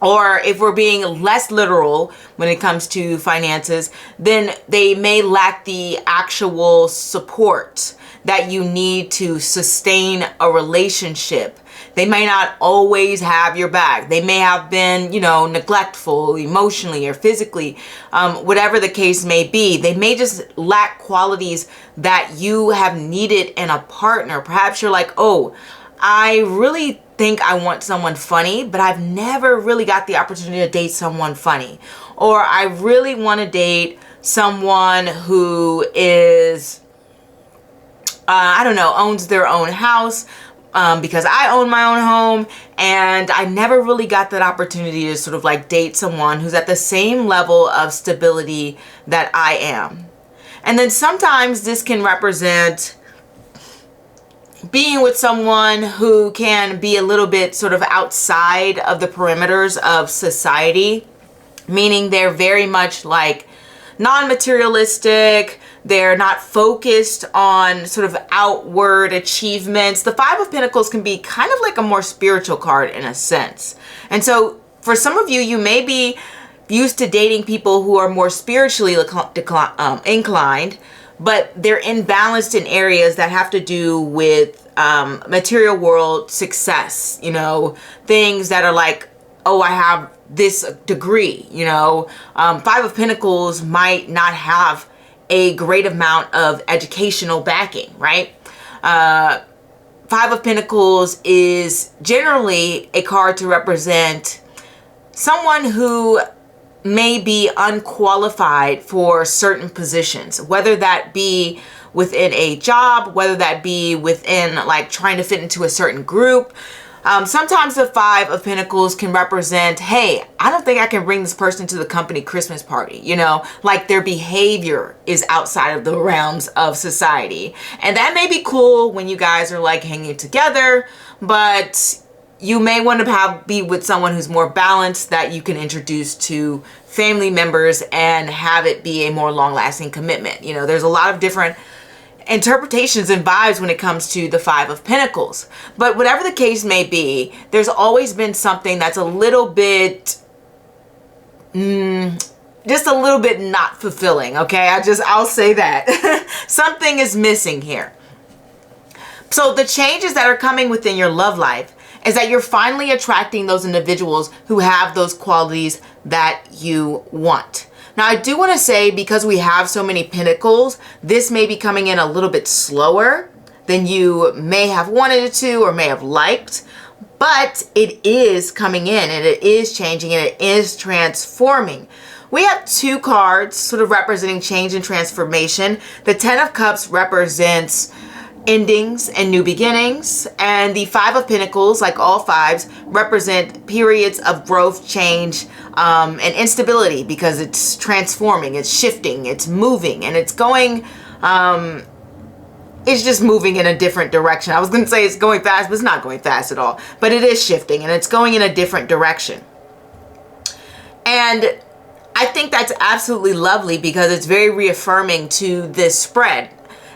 Or if we're being less literal when it comes to finances, then they may lack the actual support that you need to sustain a relationship. They may not always have your back. They may have been, neglectful emotionally or physically, whatever the case may be. They may just lack qualities that you have needed in a partner. Perhaps you're like, oh, I really think I want someone funny, but I've never really got the opportunity to date someone funny. Or I really want to date someone who is, owns their own house, because I own my own home, and I never really got that opportunity to sort of like date someone who's at the same level of stability that I am. And then sometimes this can represent being with someone who can be a little bit sort of outside of the perimeters of society, meaning they're very much like non-materialistic. They're not focused on sort of outward achievements. The 5 of Pentacles can be kind of like a more spiritual card in a sense. And so for some of you, you may be used to dating people who are more spiritually inclined, but they're imbalanced in areas that have to do with material world success, things that are like, oh, I have this degree, 5 of Pentacles might not have a great amount of educational backing, right? 5 of Pentacles is generally a card to represent someone who may be unqualified for certain positions, whether that be within a job, whether that be within like trying to fit into a certain group. Sometimes the 5 of Pentacles can represent, hey, I don't think I can bring this person to the company Christmas party, like their behavior is outside of the realms of society. And that may be cool when you guys are like hanging together, but you may want to be with someone who's more balanced that you can introduce to family members and have it be a more long-lasting commitment. There's a lot of different interpretations and vibes when it comes to the 5 of Pentacles. But whatever the case may be, there's always been something that's a little bit, just a little bit not fulfilling, okay? I'll say that. Something is missing here. So the changes that are coming within your love life is that you're finally attracting those individuals who have those qualities that you want. Now, I do want to say, because we have so many pentacles, this may be coming in a little bit slower than you may have wanted it to or may have liked, but it is coming in and it is changing and it is transforming. we have two cards sort of representing change and transformation. The Ten of Cups represents endings and new beginnings, and the Five of Pentacles, like all fives, represent periods of growth, change, and instability, because it's transforming, it's shifting, it's moving, and it's going, it's just moving in a different direction. I was going to say it's going fast, but it's not going fast at all, but it is shifting and it's going in a different direction. And I think that's absolutely lovely, because it's very reaffirming to this spread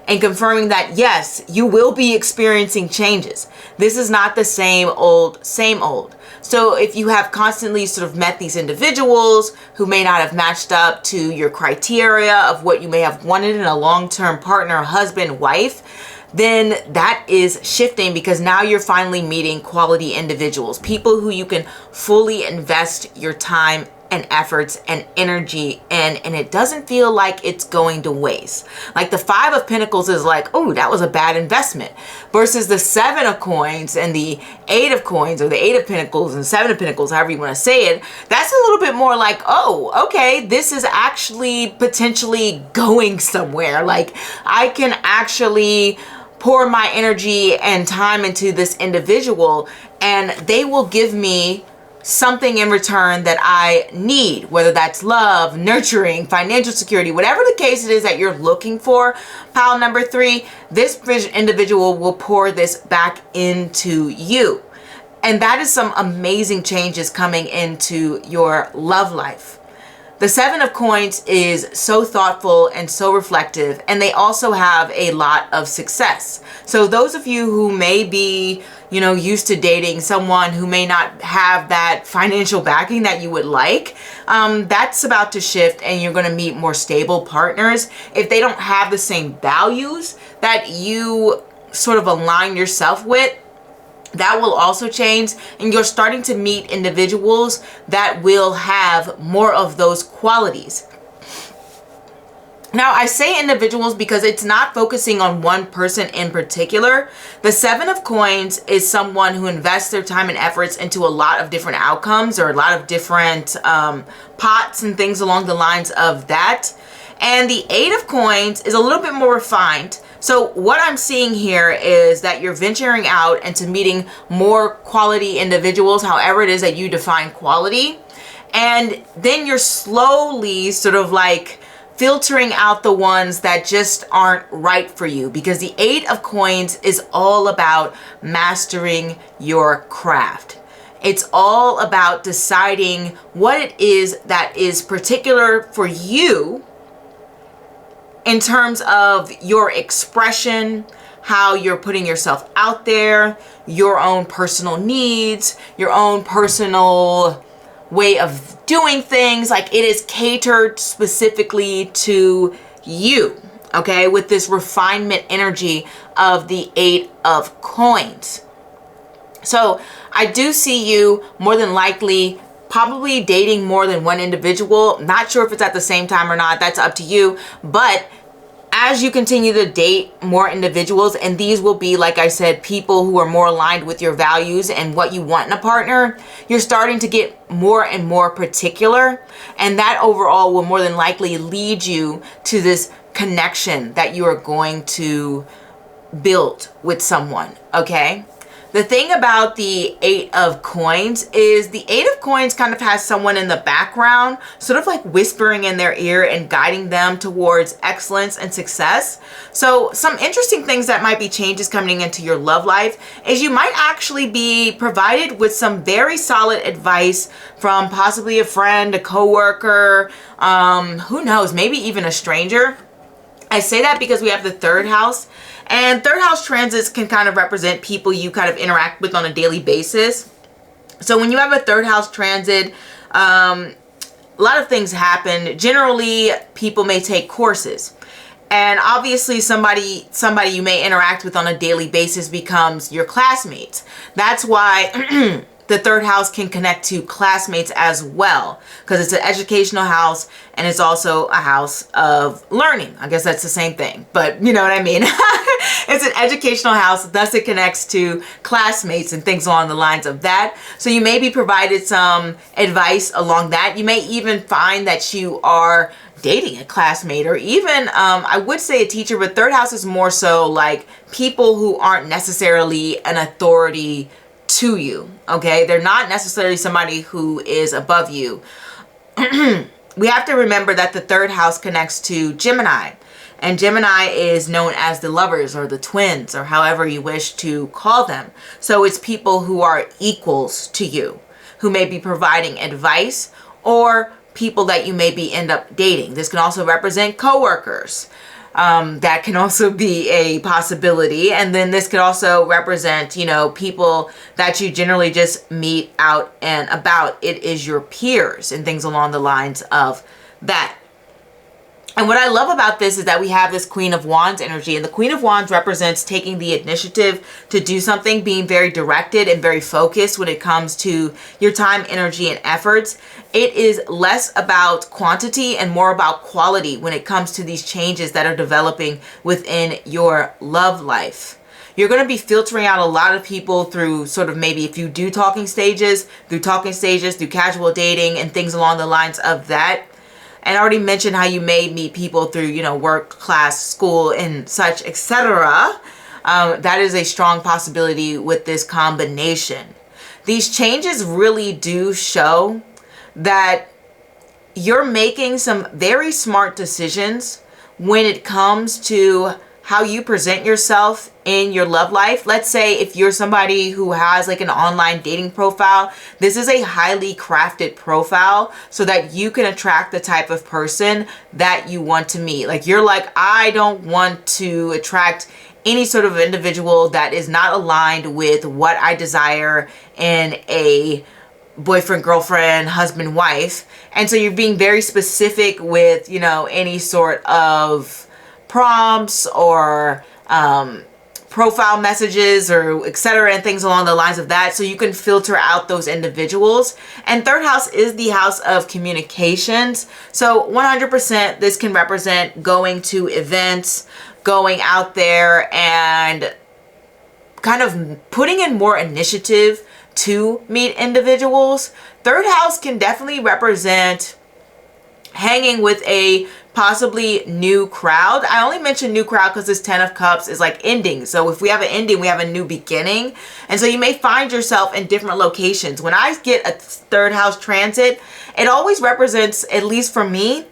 and confirming that, yes, you will be experiencing changes. This is not the same old, same old. So if you have constantly sort of met these individuals who may not have matched up to your criteria of what you may have wanted in a long-term partner, husband, wife, then that is shifting, because now you're finally meeting quality individuals, people who you can fully invest your time and efforts and energy in, and it doesn't feel like it's going to waste. Like the Five of Pentacles is like, oh, that was a bad investment, versus the Seven of Coins and the Eight of Coins, or the Eight of Pentacles and Seven of Pentacles, however you want to say it. That's a little bit more like, oh, okay, this is actually potentially going somewhere. Like I can actually pour my energy and time into this individual, and they will give me something in return that I need, whether that's love, nurturing, financial security, whatever the case it is that you're looking for. Pile number three, this individual will pour this back into you. And that is some amazing changes coming into your love life. The Seven of Coins is so thoughtful and so reflective, and they also have a lot of success. So those of you who may be, you know, used to dating someone who may not have that financial backing that you would like, that's about to shift, and you're going to meet more stable partners. If they don't have the same values that you sort of align yourself with, that will also change, and you're starting to meet individuals that will have more of those qualities. Now, I say individuals because it's not focusing on one person in particular. The Seven of Coins is someone who invests their time and efforts into a lot of different outcomes, or a lot of different pots and things along the lines of that. And the Eight of Coins is a little bit more refined. So what I'm seeing here is that you're venturing out into meeting more quality individuals, however it is that you define quality. And then you're slowly sort of like filtering out the ones that just aren't right for you, because the Eight of Coins is all about mastering your craft. It's all about deciding what it is that is particular for you in terms of your expression, how you're putting yourself out there, your own personal needs, your own personal way of doing things. Like it is catered specifically to you, okay, with this refinement energy of the Eight of Coins. So I do see you more than likely probably dating more than one individual. Not sure if it's at the same time or not. That's up to you. But as you continue to date more individuals, and these will be, like I said, people who are more aligned with your values and what you want in a partner, you're starting to get more and more particular. And that overall will more than likely lead you to this connection that you are going to build with someone, okay? The thing about the Eight of Coins is the Eight of Coins kind of has someone in the background, sort of like whispering in their ear and guiding them towards excellence and success. So some interesting things that might be changes coming into your love life is you might actually be provided with some very solid advice from possibly a friend, a coworker, who knows, maybe even a stranger. I say that because we have the third house. And third house transits can kind of represent people you kind of interact with on a daily basis. So when you have a third house transit, a lot of things happen. Generally, people may take courses. And obviously somebody you may interact with on a daily basis becomes your classmates. That's why the third house can connect to classmates as well, because it's an educational house and it's also a house of learning. I guess that's the same thing, but you know what I mean. It's an educational house, thus it connects to classmates and things along the lines of that. So you may be provided some advice along that. You may even find that you are dating a classmate, or even I would say a teacher, but third house is more so like people who aren't necessarily an authority to you. Okay, they're not necessarily somebody who is above you. We have to remember that the third house connects to Gemini, and Gemini is known as the lovers or the twins, or however you wish to call them. So it's people who are equals to you, who may be providing advice, or people that you maybe end up dating. This can also represent coworkers. That can also be a possibility. And then this could also represent, you know, people that you generally just meet out and about. It is your peers and things along the lines of that. And what I love about this is that we have this Queen of Wands energy, and the Queen of Wands represents taking the initiative to do something, being very directed and very focused when it comes to your time, energy, and efforts. It is less about quantity and more about quality when it comes to these changes that are developing within your love life. You're going to be filtering out a lot of people through sort of, maybe if you do talking stages, through casual dating and things along the lines of that. And I already mentioned how you may meet people through, you know, work, class, school, and such, etc. That is a strong possibility with this combination. These changes really do show that you're making some very smart decisions when it comes to how you present yourself in your love life. Let's say if you're somebody who has like an online dating profile, this is a highly crafted profile so that you can attract the type of person that you want to meet. Like, you're like, I don't want to attract any sort of individual that is not aligned with what I desire in a boyfriend, girlfriend, husband, wife. And so you're being very specific with, you know, any sort of prompts or profile messages or etc. and things along the lines of that, so you can filter out those individuals. And third house is the house of communications. So 100% this can represent going to events, going out there and kind of putting in more initiative to meet individuals. Third house can definitely represent hanging with a possibly new crowd. I only mention new crowd because this 10 of Cups is like ending. So if we have an ending, we have a new beginning. And so you may find yourself in different locations. When I get a third house transit, it always represents, at least for me,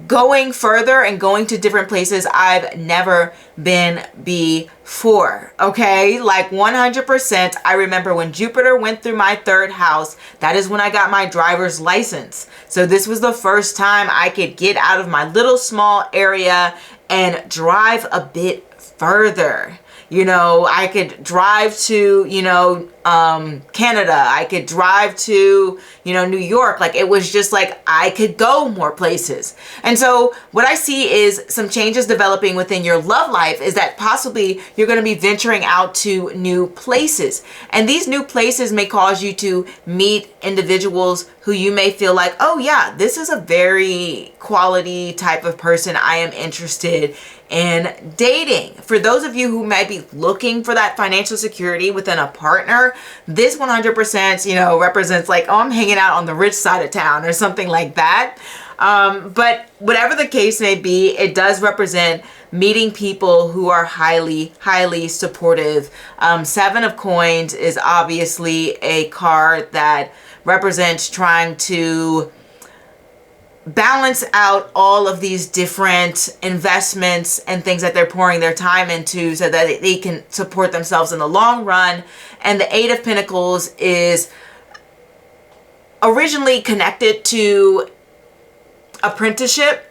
going further and going to different places I've never been before. Okay, like 100%. I remember when Jupiter went through my third house, that is when I got my driver's license. So this was the first time I could get out of my little small area and drive a bit further. You know, I could drive to, you know, Canada. I could drive to, you know, New York. Like, it was just like I could go more places. And so what I see is some changes developing within your love life is that possibly you're going to be venturing out to new places. And these new places may cause you to meet individuals who you may feel like, oh yeah, this is a very quality type of person I am interested in dating. For those of you who might be looking for that financial security within a partner, this 100%, you know, represents like, oh, I'm hanging out on the rich side of town or something like that. But whatever the case may be, it does represent meeting people who are highly, highly supportive. Seven of Coins is obviously a card that represents trying to balance out all of these different investments and things that they're pouring their time into so that they can support themselves in the long run. And the Eight of Pentacles is originally connected to apprenticeship,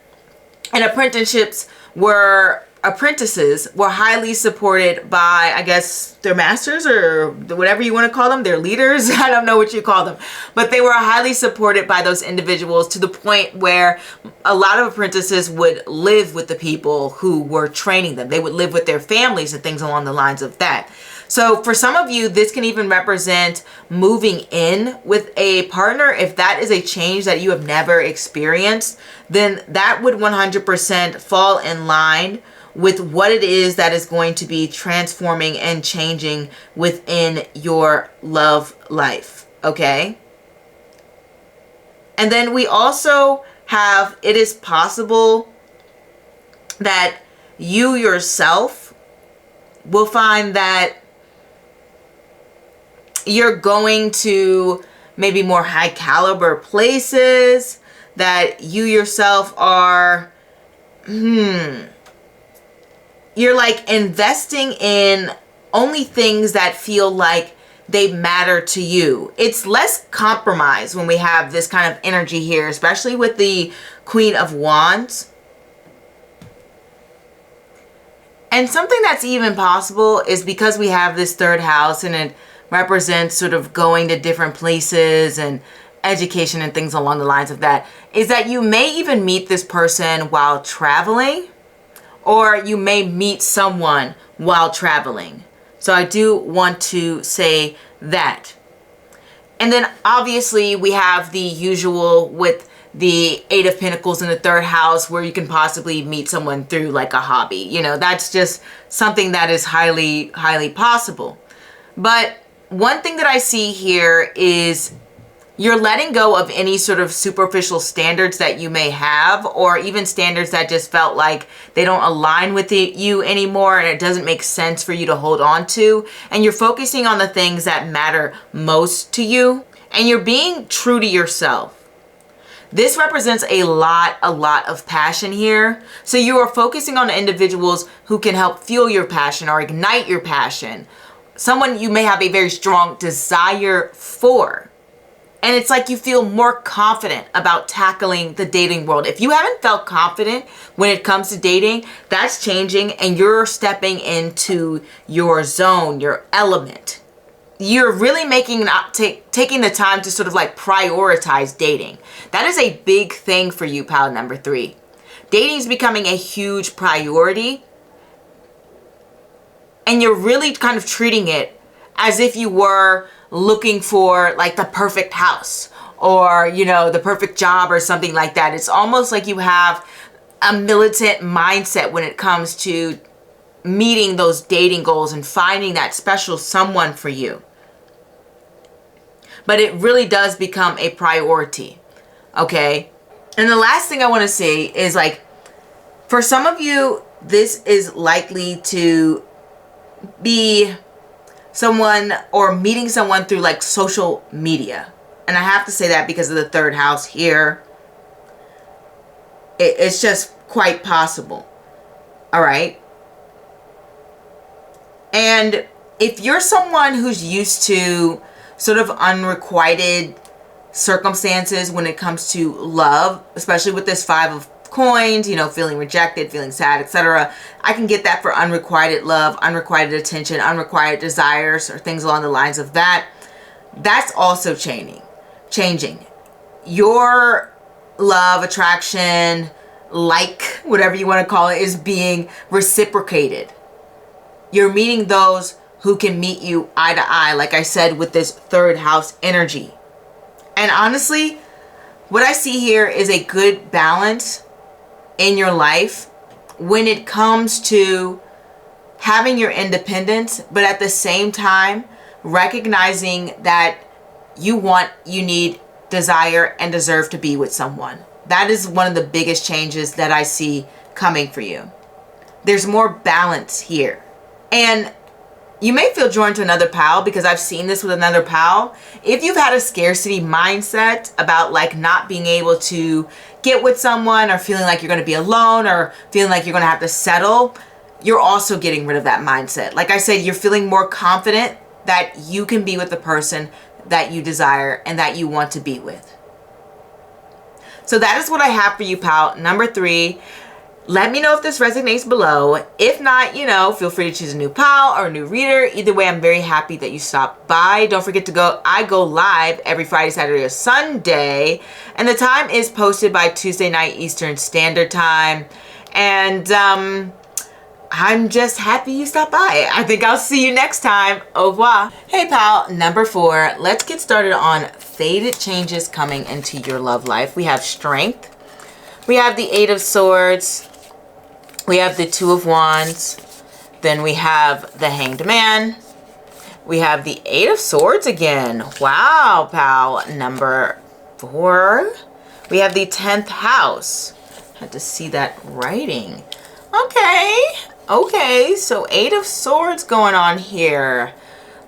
and apprentices were highly supported by, I guess, their masters or whatever you want to call them, their leaders. I don't know what you call them, but they were highly supported by those individuals to the point where a lot of apprentices would live with the people who were training them. They would live with their families and things along the lines of that. So for some of you, this can even represent moving in with a partner. If that is a change that you have never experienced, then that would 100% fall in line with what it is that is going to be transforming and changing within your love life, okay? And then we also have, it is possible that you yourself will find that you're going to maybe more high caliber places, that you yourself are, you're like investing in only things that feel like they matter to you. It's less compromise when we have this kind of energy here, especially with the Queen of Wands. And something that's even possible is because we have this third house and it represents sort of going to different places and education and things along the lines of that, is that you may even meet this person while traveling, or you may meet someone while traveling. So I do want to say that. And then obviously we have the usual with the Eight of Pentacles in the third house, where you can possibly meet someone through like a hobby. You know, that's just something that is highly, highly possible. But one thing that I see here is you're letting go of any sort of superficial standards that you may have, or even standards that just felt like they don't align with you anymore and it doesn't make sense for you to hold on to. And you're focusing on the things that matter most to you, and you're being true to yourself. This represents a lot of passion here. So you are focusing on individuals who can help fuel your passion or ignite your passion. Someone you may have a very strong desire for. And it's like you feel more confident about tackling the dating world. If you haven't felt confident when it comes to dating, that's changing, and you're stepping into your zone, your element. You're really taking the time to sort of like prioritize dating. That is a big thing for you, pile number 3. Dating is becoming a huge priority, and you're really kind of treating it as if you were looking for like the perfect house, or, you know, the perfect job or something like that. It's almost like you have a militant mindset when it comes to meeting those dating goals and finding that special someone for you. But it really does become a priority, okay? And the last thing I want to say is, like, for some of you, this is likely to be someone or meeting someone through like social media. And I have to say that because of the third house here. It's just quite possible. All right. And if you're someone who's used to sort of unrequited circumstances when it comes to love, especially with this 5 of Coins, you know, feeling rejected, feeling sad, etc. I can get that for unrequited love, unrequited attention, unrequited desires, or things along the lines of that. That's also changing. Your love, attraction, like, whatever you want to call it, is being reciprocated. You're meeting those who can meet you eye to eye, like I said, with this third house energy. And honestly, what I see here is a good balance in your life when it comes to having your independence, but at the same time recognizing that you want, you need, desire, and deserve to be with someone. That is one of the biggest changes that I see coming for you. There's more balance here. And you may feel drawn to another pal, because I've seen this with another pal. If you've had a scarcity mindset about like not being able to get with someone, or feeling like you're going to be alone, or feeling like you're going to have to settle, you're also getting rid of that mindset. Like I said, you're feeling more confident that you can be with the person that you desire and that you want to be with. So that is what I have for you, pal number 3. Let me know if this resonates below. If not, you know, feel free to choose a new pal or a new reader. Either way, I'm very happy that you stopped by. Don't forget to I go live every Friday, Saturday, or Sunday. And the time is posted by Tuesday night Eastern Standard Time. And I'm just happy you stopped by. I think I'll see you next time. Au revoir. Hey, pal number 4. Let's get started on fated changes coming into your love life. We have strength. We have the 8 of Swords. We have the Two of Wands. Then we have the Hanged Man. We have the Eight of Swords again. Wow, pal. Number 4. We have the 10th house. Had to see that writing. Okay, so 8 of Swords going on here.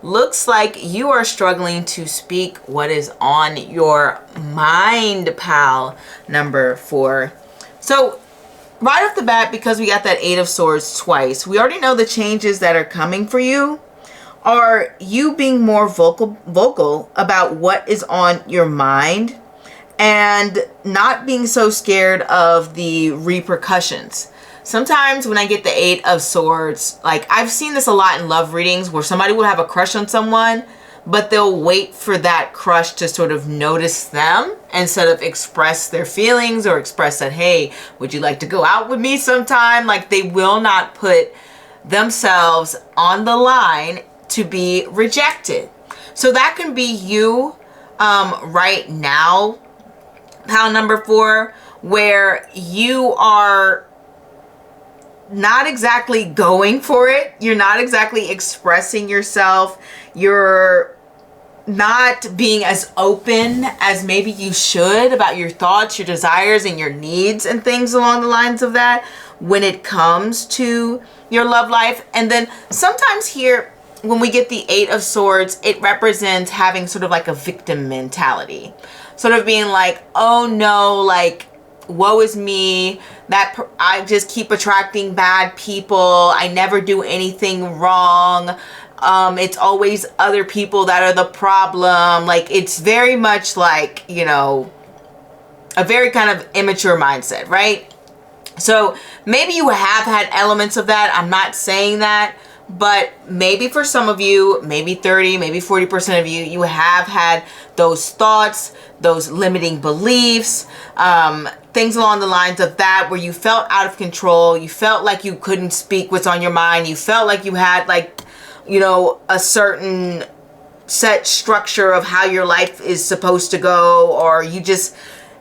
Looks like you are struggling to speak what is on your mind, pal. Number 4. So right off the bat, because we got that 8 of Swords twice, we already know the changes that are coming for you are you being more vocal about what is on your mind and not being so scared of the repercussions. Sometimes when I get the 8 of Swords, like I've seen this a lot in love readings where somebody will have a crush on someone, but they'll wait for that crush to sort of notice them instead of express their feelings or express that, hey, would you like to go out with me sometime? Like they will not put themselves on the line to be rejected. So that can be you right now, pal number 4, where you are not exactly going for it. You're not exactly expressing yourself. You're not being as open as maybe you should about your thoughts, your desires, and your needs and things along the lines of that when it comes to your love life. And then sometimes here, when we get the 8 of Swords, it represents having sort of like a victim mentality. Sort of being like, oh no, like, woe is me, that I just keep attracting bad people. I never do anything wrong. It's always other people that are the problem. Like, it's very much like, you know, a very kind of immature mindset, right? So maybe you have had elements of that. I'm not saying that. But maybe for some of you, maybe 30, maybe 40% of you, you have had those thoughts, those limiting beliefs, things along the lines of that, where you felt out of control. You felt like you couldn't speak what's on your mind. You felt like you had, like, you know, a certain set structure of how your life is supposed to go, or you just,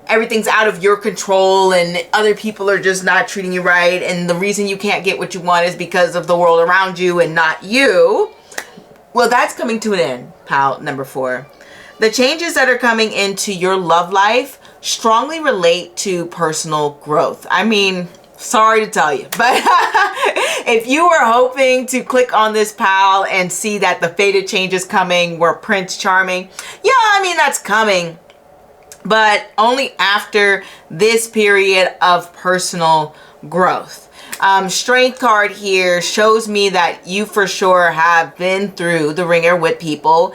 everything's out of your control and other people are just not treating you right. And the reason you can't get what you want is because of the world around you and not you. Well, that's coming to an end, pal number 4. The changes that are coming into your love life strongly relate to personal growth. I mean, sorry to tell you, but if you were hoping to click on this, pal, and see that the fated changes coming were Prince Charming, yeah, I mean, that's coming. But only after this period of personal growth. Strength card here shows me that you for sure have been through the ringer with people.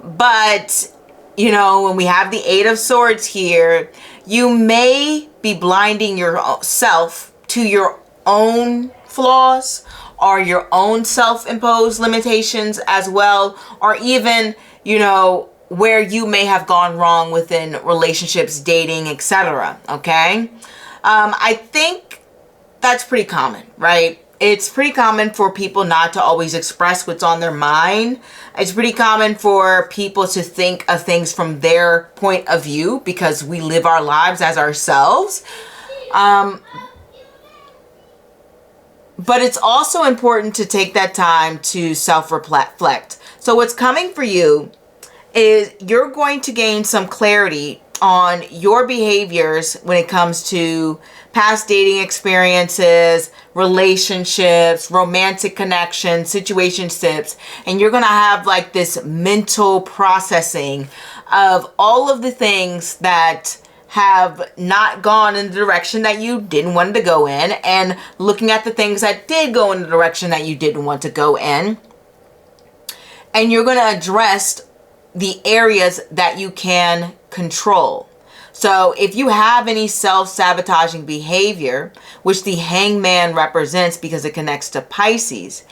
But, you know, when we have the 8 of Swords here, you may be blinding yourself to your own flaws or your own self-imposed limitations as well. Or even, you know, where you may have gone wrong within relationships, dating, etc. Okay? I think that's pretty common, right? It's pretty common for people not to always express what's on their mind. It's pretty common for people to think of things from their point of view because we live our lives as ourselves. But it's also important to take that time to self-reflect. So what's coming for you is you're going to gain some clarity on your behaviors when it comes to past dating experiences, relationships, romantic connections, situationships, and you're going to have like this mental processing of all of the things that have not gone in the direction that you didn't want to go in, and looking at the things that did go in the direction that you didn't want to go in. And you're going to address the areas that you can control. So if you have any self-sabotaging behavior, which the Hangman represents because it connects to Pisces,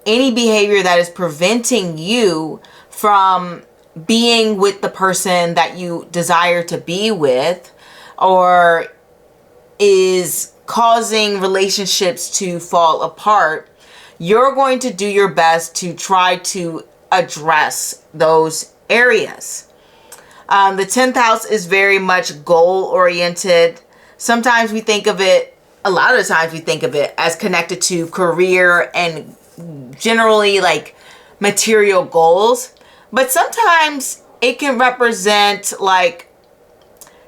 any behavior that is preventing you from being with the person that you desire to be with, or is causing relationships to fall apart, you're going to do your best to try to address those areas. The 10th house is very much goal oriented. Sometimes we think of it a lot of the times we think of it as connected to career and generally like material goals, but sometimes it can represent like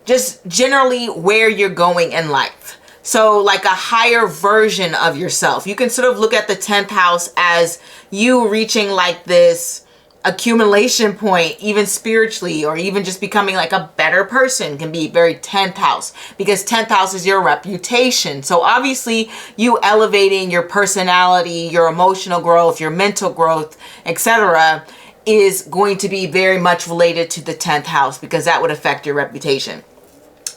just generally where you're going in life. So like a higher version of yourself. You can sort of look at the 10th house as you reaching like this accumulation point, even spiritually, or even just becoming like a better person can be very 10th house, because 10th house is your reputation. So obviously you elevating your personality, your emotional growth, your mental growth, etc. is going to be very much related to the 10th house, because that would affect your reputation.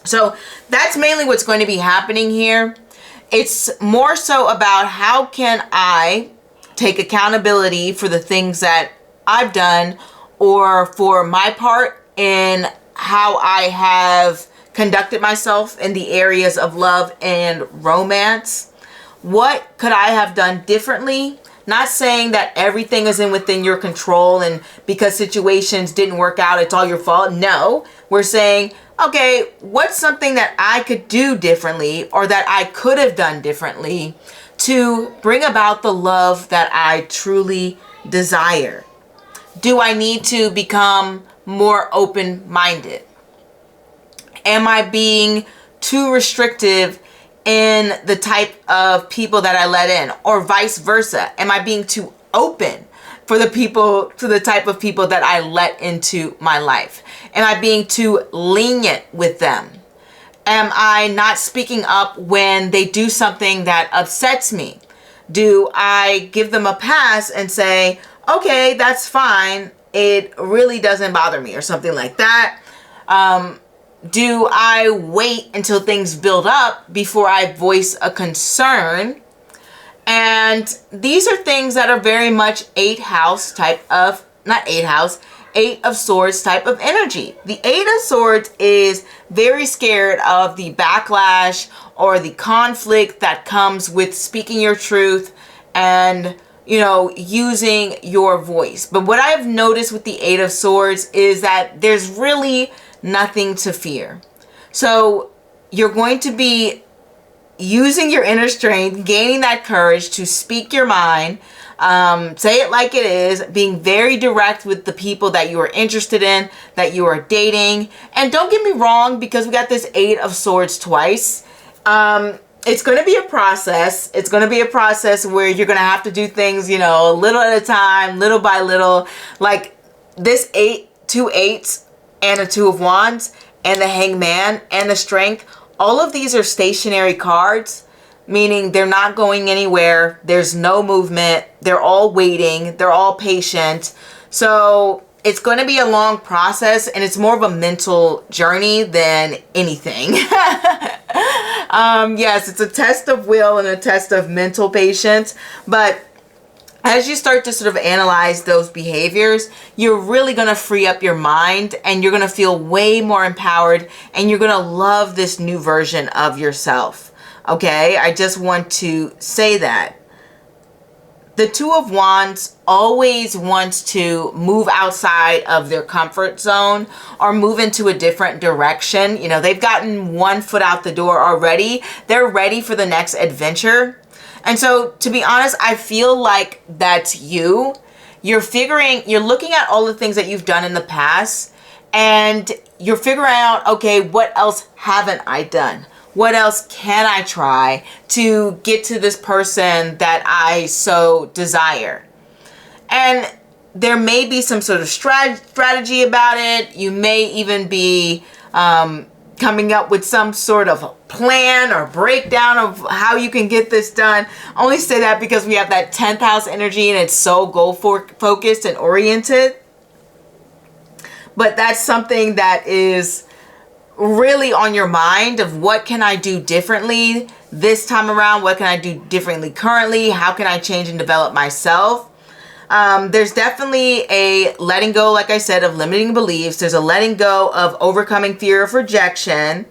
So that's mainly what's going to be happening here. It's more so about how can I take accountability for the things that I've done, or for my part in how I have conducted myself in the areas of love and romance. What could I have done differently? Not saying that everything is within your control, and because situations didn't work out, it's all your fault. No, we're saying, okay, what's something that I could do differently, or that I could have done differently to bring about the love that I truly desire? Do I need to become more open-minded? Am I being too restrictive in the type of people that I let in, or vice versa? Am I being too open for the people, to the type of people that I let into my life? Am I being too lenient with them? Am I not speaking up when they do something that upsets me? Do I give them a pass and say, okay, that's fine, it really doesn't bother me, or something like that? Do I wait until things build up before I voice a concern? And these are things that are very much 8th house type of, not 8th house, 8 of Swords type of energy. The 8 of Swords is very scared of the backlash or the conflict that comes with speaking your truth and, you know, using your voice. But what I've noticed with the 8 of Swords is that there's really nothing to fear. So you're going to be using your inner strength, gaining that courage to speak your mind, say it like it is, being very direct with the people that you are interested in, that you are dating. And don't get me wrong, because we got this 8 of Swords twice, it's going to be a process. It's going to be a process where you're going to have to do things, you know, a little at a time, little by little. Like this 2 8s and a 2 of Wands and the Hangman and the Strength, all of these are stationary cards, meaning they're not going anywhere. There's no movement. They're all waiting. They're all patient. So it's going to be a long process, and it's more of a mental journey than anything. Yes, it's a test of will and a test of mental patience. But as you start to sort of analyze those behaviors, you're really going to free up your mind, and you're going to feel way more empowered, and you're going to love this new version of yourself. Okay, I just want to say that. The 2 of Wands always wants to move outside of their comfort zone or move into a different direction. You know, they've gotten one foot out the door already. They're ready for the next adventure. And so, to be honest, I feel like that's you. You're looking at all the things that you've done in the past, and you're figuring out, okay, what else haven't I done? What else can I try to get to this person that I so desire? And there may be some sort of strategy about it. You may even be coming up with some sort of plan or breakdown of how you can get this done. I only say that because we have that 10th house energy, and it's so goal focused and oriented. But that's something that is really on your mind, of what can I do differently this time around? What can I do differently currently? How can I change and develop myself? There's definitely a letting go, like I said, of limiting beliefs. There's a letting go of overcoming fear of rejection.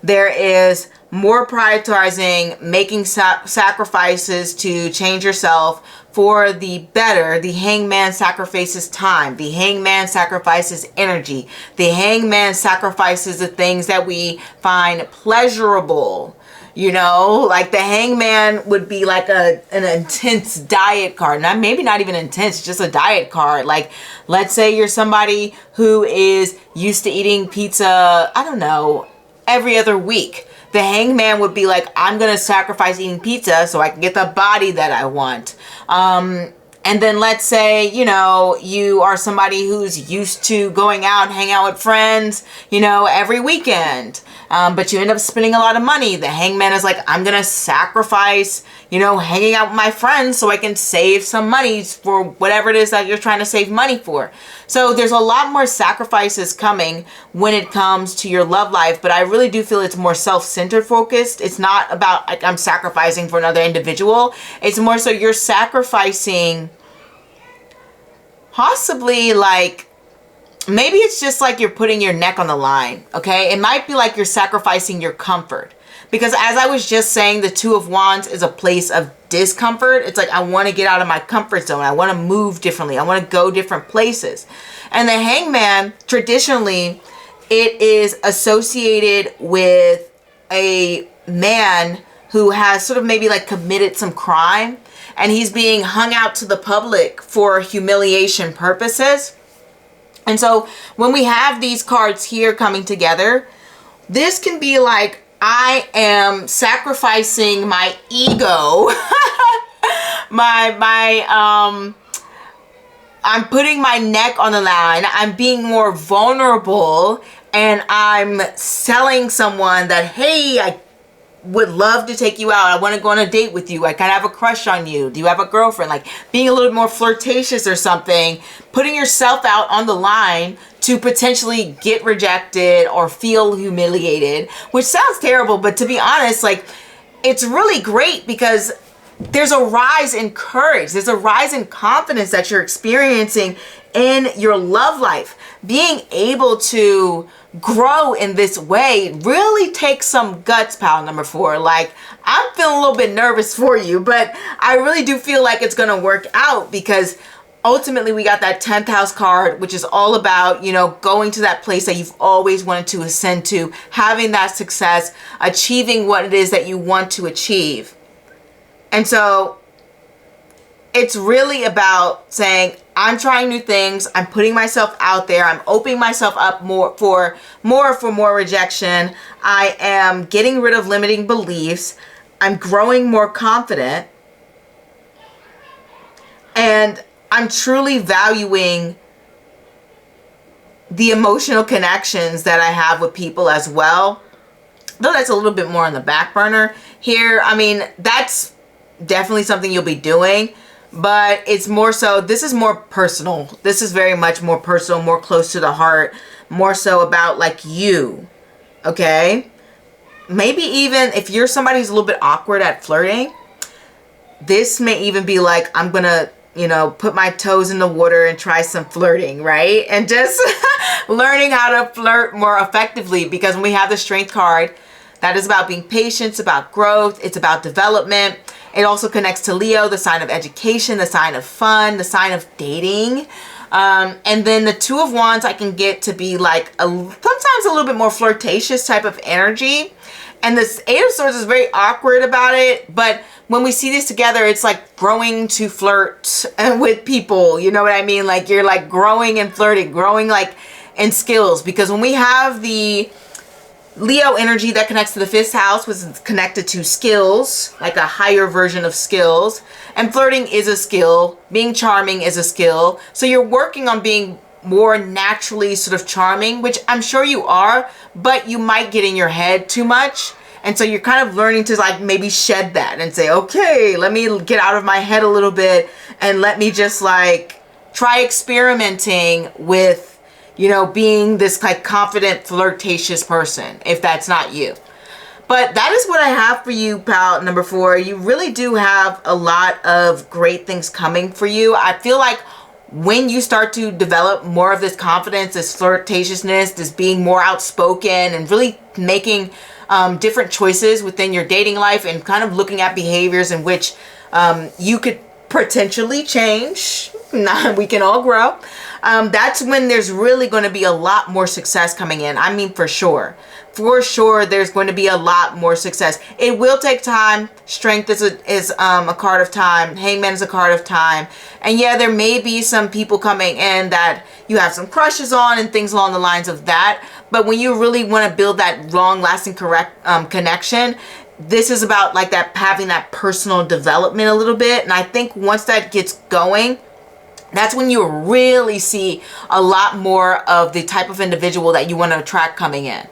There is more prioritizing making sacrifices to change yourself for the better. The Hangman sacrifices time. The Hangman sacrifices energy. The Hangman sacrifices the things that we find pleasurable. You know, like the Hangman would be like an intense diet card. Not maybe not even intense, just a diet card. Like, let's say you're somebody who is used to eating pizza, I don't know, every other week. The Hangman would be like, I'm going to sacrifice eating pizza so I can get the body that I want. And then let's say, you know, you are somebody who's used to going out, hang out with friends, you know, every weekend. But you end up spending a lot of money. The Hangman is like, I'm going to sacrifice, you know, hanging out with my friends so I can save some money for whatever it is that you're trying to save money for. So there's a lot more sacrifices coming when it comes to your love life. But I really do feel it's more self-centered focused. It's not about like I'm sacrificing for another individual. It's more so you're sacrificing possibly like, maybe it's just like you're putting your neck on the line, okay? It might be like you're sacrificing your comfort. Because as I was just saying, the Two of Wands is a place of discomfort. It's like, I want to get out of my comfort zone. I want to move differently. I want to go different places. And the Hangman, traditionally, it is associated with a man who has sort of maybe like committed some crime. And he's being hung out to the public for humiliation purposes. And so when we have these cards here coming together, this can be like, I am sacrificing my ego. I'm putting my neck on the line. I'm being more vulnerable, and I'm telling someone that, hey, I would love to take you out. I want to go on a date with you. I kind of have a crush on you. Do you have a girlfriend? Like being a little more flirtatious or something, putting yourself out on the line to potentially get rejected or feel humiliated, which sounds terrible, but to be honest, like it's really great because there's a rise in courage. There's a rise in confidence that you're experiencing in your love life. Being able to grow in this way really takes some guts, pal number 4. Like, I'm feeling a little bit nervous for you, but I really do feel like it's going to work out because ultimately we got that 10th house card, which is all about, you know, going to that place that you've always wanted to ascend to, having that success, achieving what it is that you want to achieve. And so it's really about saying, I'm trying new things. I'm putting myself out there. I'm opening myself up for more rejection. I am getting rid of limiting beliefs. I'm growing more confident. And I'm truly valuing the emotional connections that I have with people as well. Though that's a little bit more on the back burner here. I mean, that's definitely something you'll be doing. But it's more so, this is more personal. This is very much more personal, more close to the heart, more so about like you, okay? Maybe even if you're somebody who's a little bit awkward at flirting, this may even be like, I'm gonna, you know, put my toes in the water and try some flirting, right? And just learning how to flirt more effectively, because when we have the Strength card, that is about being patient, it's about growth, it's about development. It also connects to Leo, the sign of education, the sign of fun, the sign of dating. And then the Two of Wands I can get to be like sometimes a little bit more flirtatious type of energy. And this Eight of Swords is very awkward about it. But when we see this together, it's like growing to flirt with people. You know what I mean? Like you're like growing and flirting, growing like in skills. Because when we have the Leo energy that connects to the 5th house, was connected to skills, like a higher version of skills. And flirting is a skill. Being charming is a skill. So you're working on being more naturally sort of charming, which I'm sure you are, but you might get in your head too much. And so you're kind of learning to like maybe shed that and say, okay, let me get out of my head a little bit and let me just like try experimenting with, you know, being this like confident, flirtatious person, if that's not you. But that is what I have for you, pal number 4. You really do have a lot of great things coming for you. I feel like when you start to develop more of this confidence, this flirtatiousness, this being more outspoken and really making different choices within your dating life and kind of looking at behaviors in which you could potentially change, We can all grow. That's when there's really going to be a lot more success coming in. I mean, for sure. For sure, there's going to be a lot more success. It will take time. Strength is a card of time. Hangman is a card of time. And yeah, there may be some people coming in that you have some crushes on and things along the lines of that. But when you really want to build that long-lasting connection, this is about like that, having that personal development a little bit. And I think once that gets going, that's when you really see a lot more of the type of individual that you want to attract coming in.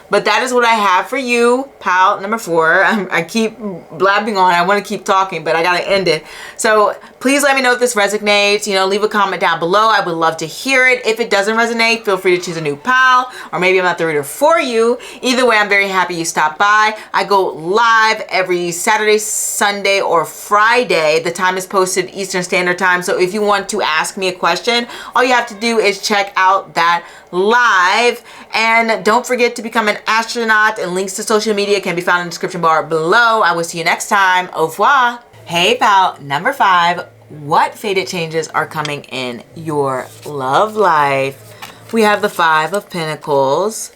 But that is what I have for you, pal number 4. I keep blabbing on. I want to keep talking, but I got to end it. So please let me know if this resonates. You know, leave a comment down below. I would love to hear it. If it doesn't resonate, feel free to choose a new pal, or maybe I'm not the reader for you. Either way, I'm very happy you stopped by. I go live every Saturday, Sunday, or Friday. The time is posted Eastern Standard Time. So if you want to ask me a question, all you have to do is check out that live. And don't forget to become an astronaut, and links to social media can be found in the description bar below. I will see you next time. Au revoir. Hey pal number 5, what fated changes are coming in your love life? We have the 5 of Pentacles,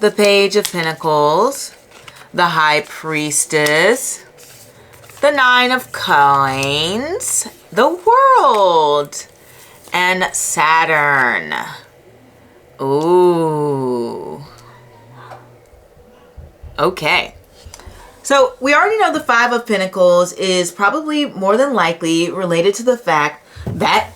the Page of Pentacles, the High Priestess, the 9 of Coins, the World, and Saturn. Ooh. Okay. So we already know the 5 of Pentacles is probably more than likely related to the fact that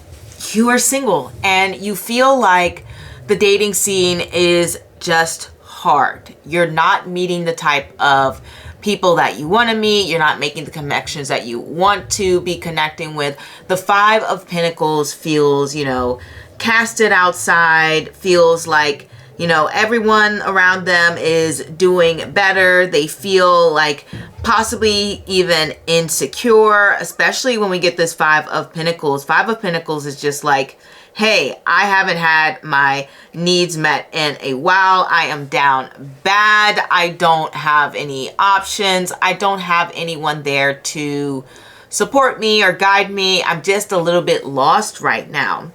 you are single and you feel like the dating scene is just hard. You're not meeting the type of people that you want to meet. You're not making the connections that you want to be connecting with. The 5 of Pentacles feels, you know, casted outside, feels like, you know, everyone around them is doing better. They feel like possibly even insecure, especially when we get this 5 of Pentacles. 5 of Pentacles is just like, hey, I haven't had my needs met in a while. I am down bad. I don't have any options. I don't have anyone there to support me or guide me. I'm just a little bit lost right now.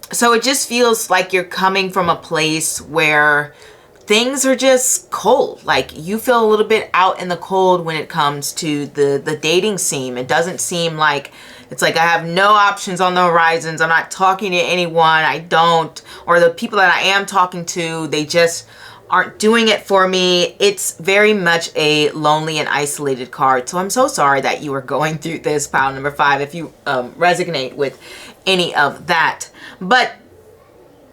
So it just feels like you're coming from a place where things are just cold. Like you feel a little bit out in the cold when it comes to the dating scene. It doesn't seem like, it's like I have no options on the horizons. I'm not talking to anyone. Or the people that I am talking to, they just aren't doing it for me. It's very much a lonely and isolated card. So I'm so sorry that you are going through this, pile number 5, if you resonate with any of that. But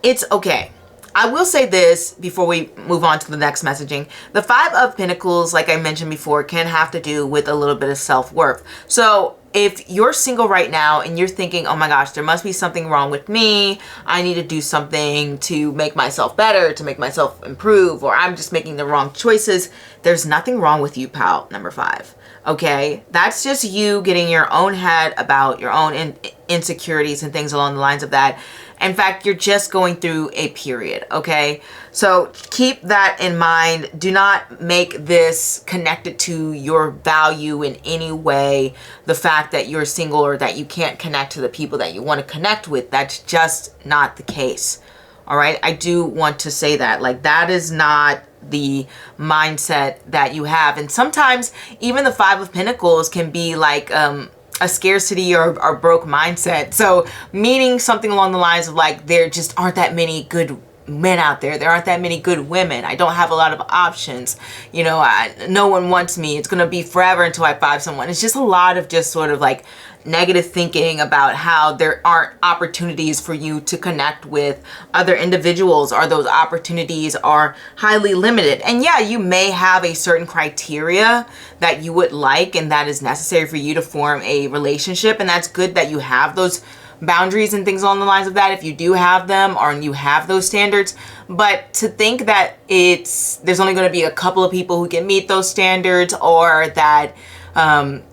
it's okay. I will say this before we move on to the next messaging. The 5 of Pentacles, like I mentioned before, can have to do with a little bit of self-worth. So if you're single right now and you're thinking, oh my gosh, there must be something wrong with me. I need to do something to make myself better, to make myself improve, or I'm just making the wrong choices. There's nothing wrong with you, pal number 5. Okay, that's just you getting your own head about your own insecurities and things along the lines of that. In fact, you're just going through a period, okay? So keep that in mind. Do not make this connected to your value in any way. The fact that you're single or that you can't connect to the people that you want to connect with, that's just not the case, all right? I do want to say that. Like, that is not the mindset that you have. And sometimes even the 5 of Pentacles can be like a scarcity or broke mindset. So meaning something along the lines of like, there just aren't that many good men out there. There aren't that many good women. I don't have a lot of options. You know, no one wants me. It's going to be forever until I find someone. It's just a lot of just sort of like negative thinking about how there aren't opportunities for you to connect with other individuals, or those opportunities are highly limited. And yeah, you may have a certain criteria that you would like and that is necessary for you to form a relationship, and that's good that you have those boundaries and things along the lines of that, if you do have them, or you have those standards. But to think that there's only going to be a couple of people who can meet those standards, or that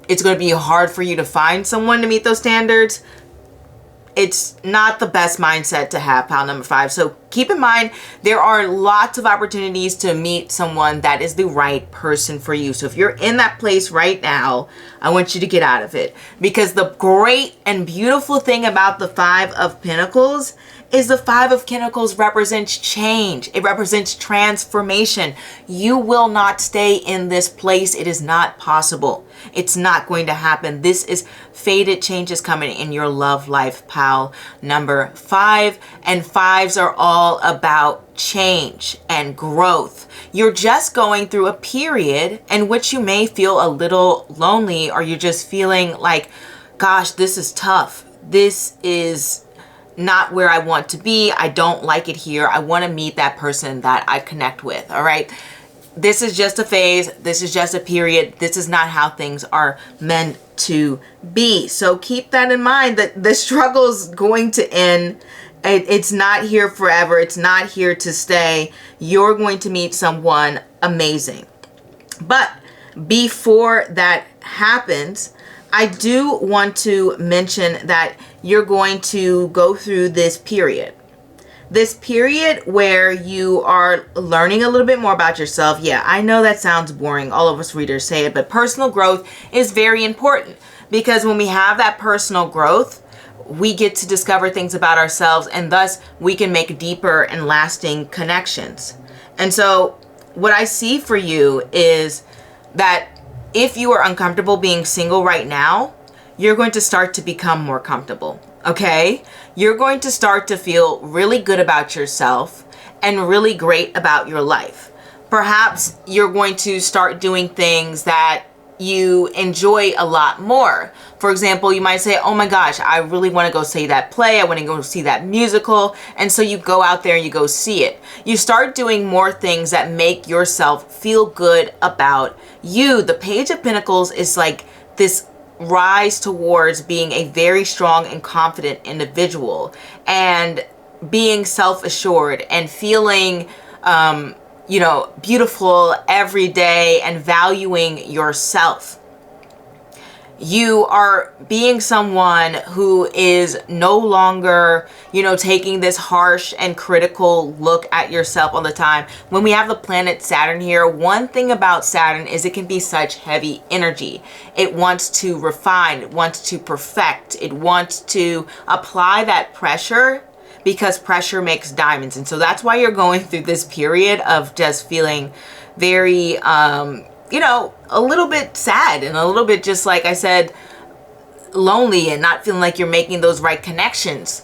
it's going to be hard for you to find someone to meet those standards, it's not the best mindset to have, pile number 5. So keep in mind, there are lots of opportunities to meet someone that is the right person for you. So if you're in that place right now, I want you to get out of it. Because the great and beautiful thing about the 5 of Pentacles is the 5 of Pentacles represents change. It represents transformation. You will not stay in this place. It is not possible. It's not going to happen. This is fated changes coming in your love life, pile number 5. And 5s are all about change and growth. You're just going through a period in which you may feel a little lonely, or you're just feeling like, gosh, this is tough. This is not where I want to be. I don't like it here. I want to meet that person that I connect with. All right. This is just a phase. This is just a period. This is not how things are meant to be. So keep that in mind, that the struggle is going to end. It's not here forever. It's not here to stay. You're going to meet someone amazing. But before that happens, I do want to mention that you're going to go through this period. This period where you are learning a little bit more about yourself. Yeah, I know that sounds boring. All of us readers say it, but personal growth is very important, because when we have that personal growth, we get to discover things about ourselves, and thus we can make deeper and lasting connections. And so what I see for you is that if you are uncomfortable being single right now, you're going to start to become more comfortable, okay? You're going to start to feel really good about yourself and really great about your life. Perhaps you're going to start doing things that you enjoy a lot more. For example, you might say, oh my gosh, I really want to go see that play. I want to go see that musical. And so you go out there and you go see it. You start doing more things that make yourself feel good about you. The Page of Pentacles is like this rise towards being a very strong and confident individual, and being self-assured and feeling beautiful every day and valuing yourself. You are being someone who is no longer, taking this harsh and critical look at yourself all the time. When we have the planet Saturn here, one thing about Saturn is it can be such heavy energy. It wants to refine, it wants to perfect, it wants to apply that pressure, because pressure makes diamonds. And so that's why you're going through this period of just feeling very, a little bit sad and a little bit, just like I said, lonely, and not feeling like you're making those right connections.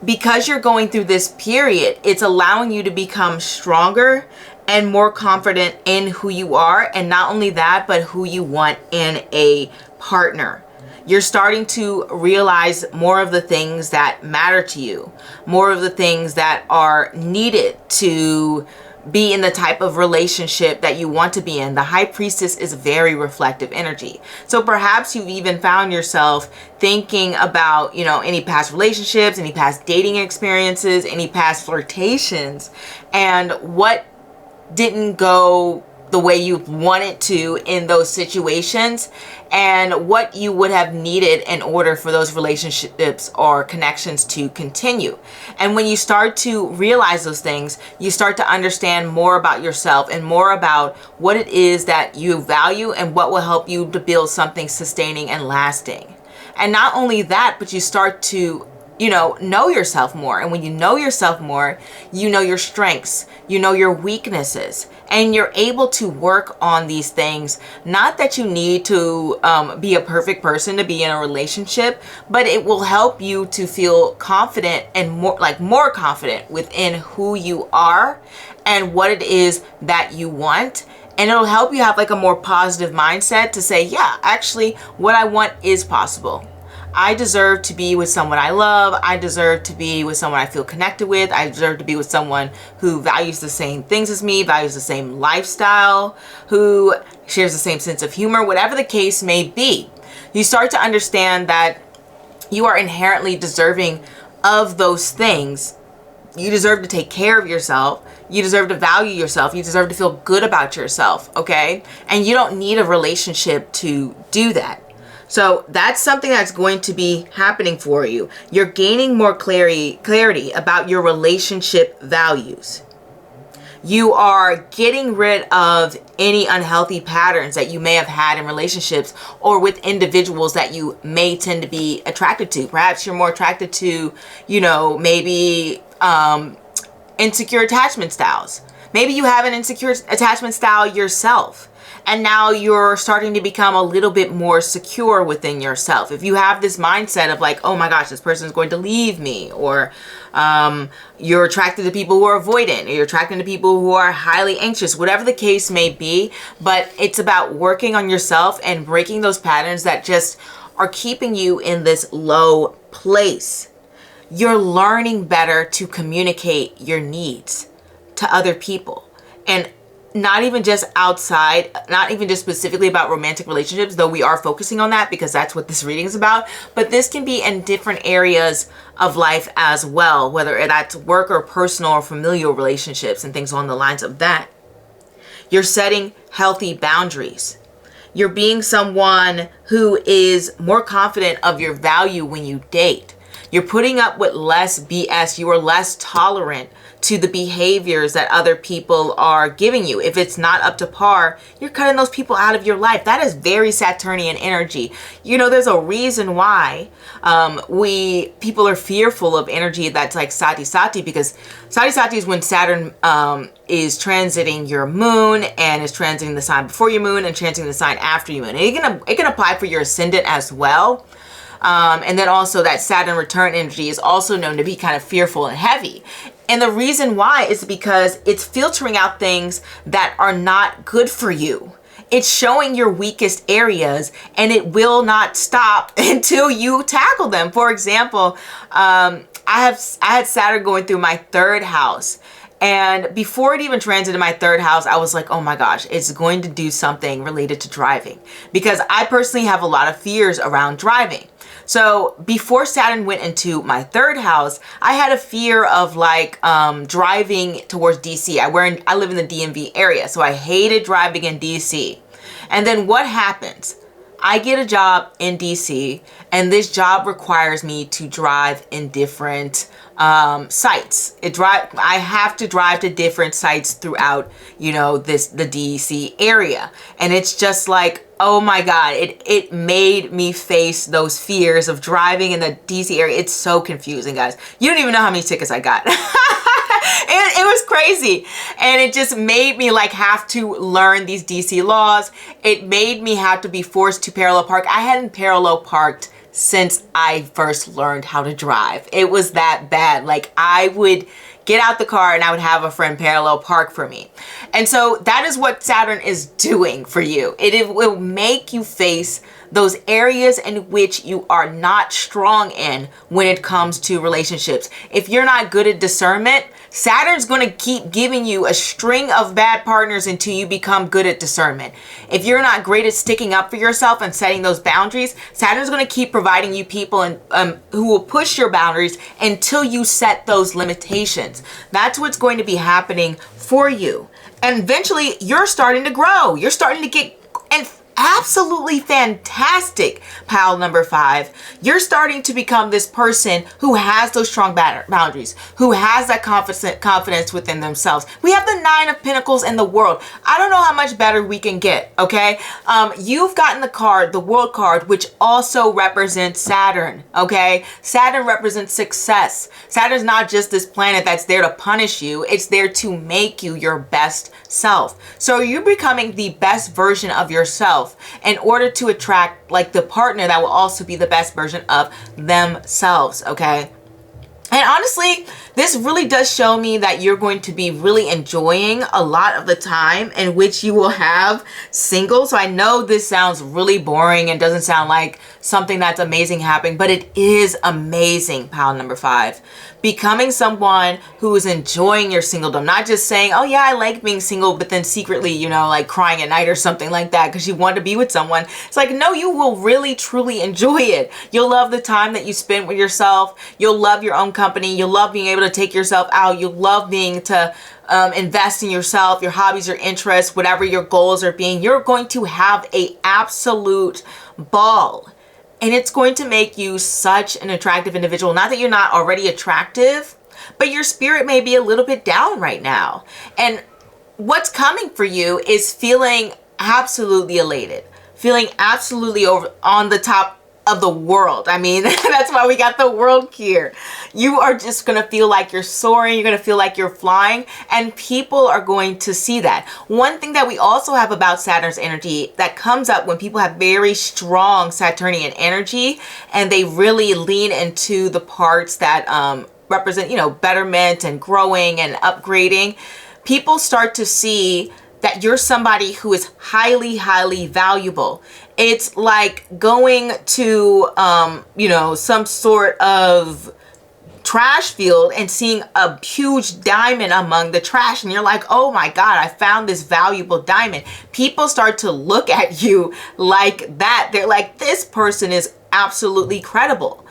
Because you're going through this period, it's allowing you to become stronger and more confident in who you are. And not only that, but who you want in a partner. You're starting to realize more of the things that matter to you, more of the things that are needed to be in the type of relationship that you want to be in. The High Priestess is very reflective energy. So perhaps you've even found yourself thinking about, any past relationships, any past dating experiences, any past flirtations, and what didn't go the way you wanted to in those situations, and what you would have needed in order for those relationships or connections to continue. And when you start to realize those things, you start to understand more about yourself and more about what it is that you value and what will help you to build something sustaining and lasting. And not only that, but you start to know yourself more. And when you know yourself more, you know your strengths, you know your weaknesses, and you're able to work on these things. Not that you need to be a perfect person to be in a relationship, but it will help you to feel confident and more confident within who you are and what it is that you want. And it'll help you have a more positive mindset to say, yeah, actually what I want is possible. I deserve to be with someone I love. I deserve to be with someone I feel connected with. I deserve to be with someone who values the same things as me, values the same lifestyle, who shares the same sense of humor, whatever the case may be. You start to understand that you are inherently deserving of those things. You deserve to take care of yourself. You deserve to value yourself. You deserve to feel good about yourself, okay? And you don't need a relationship to do that. So that's something that's going to be happening for you. You're gaining more clarity about your relationship values. You are getting rid of any unhealthy patterns that you may have had in relationships or with individuals that you may tend to be attracted to. Perhaps you're more attracted to, maybe insecure attachment styles. Maybe you have an insecure attachment style yourself, and now you're starting to become a little bit more secure within yourself. If you have this mindset of like, oh my gosh, this person is going to leave me, or you're attracted to people who are avoidant, or you're attracted to people who are highly anxious, whatever the case may be, but it's about working on yourself and breaking those patterns that just are keeping you in this low place. You're learning better to communicate your needs to other people, and not even just outside, not even just specifically about romantic relationships, though we are focusing on that because that's what this reading is about, but this can be in different areas of life as well, whether that's work or personal or familial relationships and things along the lines of that. You're setting healthy boundaries. You're being someone who is more confident of your value when you date. You're putting up with less BS. You are less tolerant to the behaviors that other people are giving you. If it's not up to par, you're cutting those people out of your life. That is very Saturnian energy. There's a reason why people are fearful of energy that's like Sati Sati, because Sati Sati is when Saturn is transiting your moon and is transiting the sign before your moon and transiting the sign after your moon. And it can apply for your ascendant as well. And then also that Saturn return energy is also known to be kind of fearful and heavy. And the reason why is because it's filtering out things that are not good for you. It's showing your weakest areas, and it will not stop until you tackle them. For example, I had Saturn going through my third house. And before it even transited my third house, I was like, oh my gosh, it's going to do something related to driving. Because I personally have a lot of fears around driving. So before Saturn went into my third house, I had a fear of like driving towards DC. I live in the DMV area, so I hated driving in DC. And then what happens? I get a job in DC, and this job requires me to drive in different sites. I have to drive to different sites throughout, the DC area. And it's just like, oh my God, it made me face those fears of driving in the DC area. It's so confusing, guys. You don't even know how many tickets I got. It was crazy. And it just made me like have to learn these DC laws. It made me have to be forced to parallel park. I hadn't parallel parked since I first learned how to drive. It was that bad. Like I would get out the car and I would have a friend parallel park for me. And so that is what Saturn is doing for you. It will make you face those areas in which you are not strong in when it comes to relationships. If you're not good at discernment, Saturn's going to keep giving you a string of bad partners until you become good at discernment. If you're not great at sticking up for yourself and setting those boundaries, Saturn's going to keep providing you people who will push your boundaries until you set those limitations. That's what's going to be happening for you. And eventually you're starting to grow. You're starting to get absolutely fantastic, pile number 5. You're starting to become this person who has those strong boundaries, who has that confidence within themselves. We have the 9 of Pentacles in the world. I don't know how much better we can get, okay? You've gotten the card, the World card, which also represents Saturn, okay? Saturn represents success. Saturn's not just this planet that's there to punish you. It's there to make you your best self. So you're becoming the best version of yourself in order to attract like the partner that will also be the best version of themselves, okay? And honestly, this really does show me that you're going to be really enjoying a lot of the time in which you will have single. So I know this sounds really boring and doesn't sound like something that's amazing happening, but it is amazing, pile number 5. Becoming someone who is enjoying your singledom, not just saying, oh yeah, I like being single, but then secretly, like crying at night or something like that because you want to be with someone. It's like, no, you will really, truly enjoy it. You'll love the time that you spend with yourself. You'll love your own company. You'll love being able to take yourself out. You'll love being to invest in yourself, your hobbies, your interests, whatever your goals are being. You're going to have a absolute ball And it's going to make you such an attractive individual. Not that you're not already attractive, but your spirit may be a little bit down right now. And what's coming for you is feeling absolutely elated, feeling absolutely on the top of the world. I mean, that's why we got the world here. You are just going to feel like you're soaring. You're going to feel like you're flying, and people are going to see that. One thing that we also have about Saturn's energy that comes up when people have very strong Saturnian energy and they really lean into the parts that represent, you know, betterment and growing and upgrading, people start to see that you're somebody who is highly, highly valuable. It's like going to, you know, some sort of trash field and seeing a huge diamond among the trash, and you're like, oh my God, I found this valuable diamond. People start to look at you like that. They're like, this person is absolutely incredible.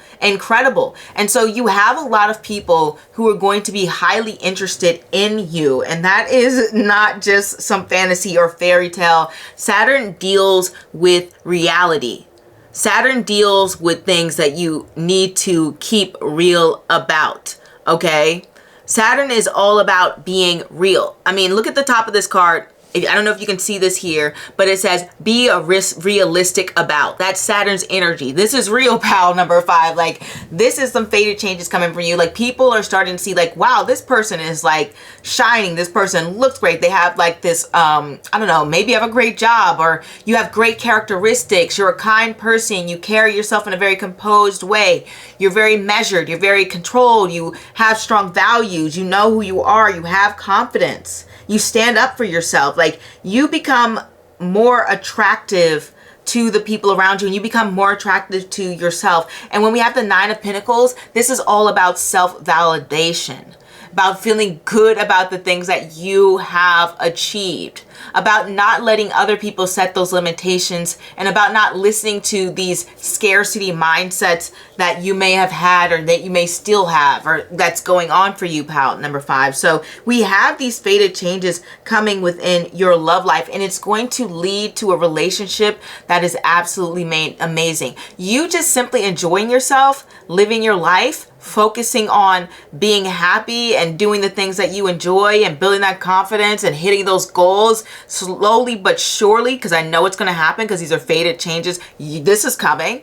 And so you have a lot of people who are going to be highly interested in you, and that is not just some fantasy or fairy tale. Saturn deals with reality. Saturn deals with things that you need to keep real about, okay? Saturn is all about being real. I mean, look at the top of this card. I don't know if you can see this here, but it says, be realistic about. That's Saturn's energy. This is real, pal, number 5. Like, this is some fated changes coming for you. Like, people are starting to see, like, wow, this person is, like, shining. This person looks great. They have, like, this, I don't know, maybe you have a great job, or you have great characteristics. You're a kind person. You carry yourself in a very composed way. You're very measured. You're very controlled. You have strong values. You know who you are. You have confidence. You stand up for yourself. Like, you become more attractive to the people around you, and you become more attractive to yourself. And when we have the 9 of Pentacles, this is all about self-validation, about feeling good about the things that you have achieved, about not letting other people set those limitations, and about not listening to these scarcity mindsets that you may have had, or that you may still have, or that's going on for you, pal, number 5. So we have these fated changes coming within your love life, and it's going to lead to a relationship that is absolutely amazing. You just simply enjoying yourself, living your life, focusing on being happy and doing the things that you enjoy and building that confidence and hitting those goals slowly but surely, because I know it's going to happen, because these are fated changes. This is coming.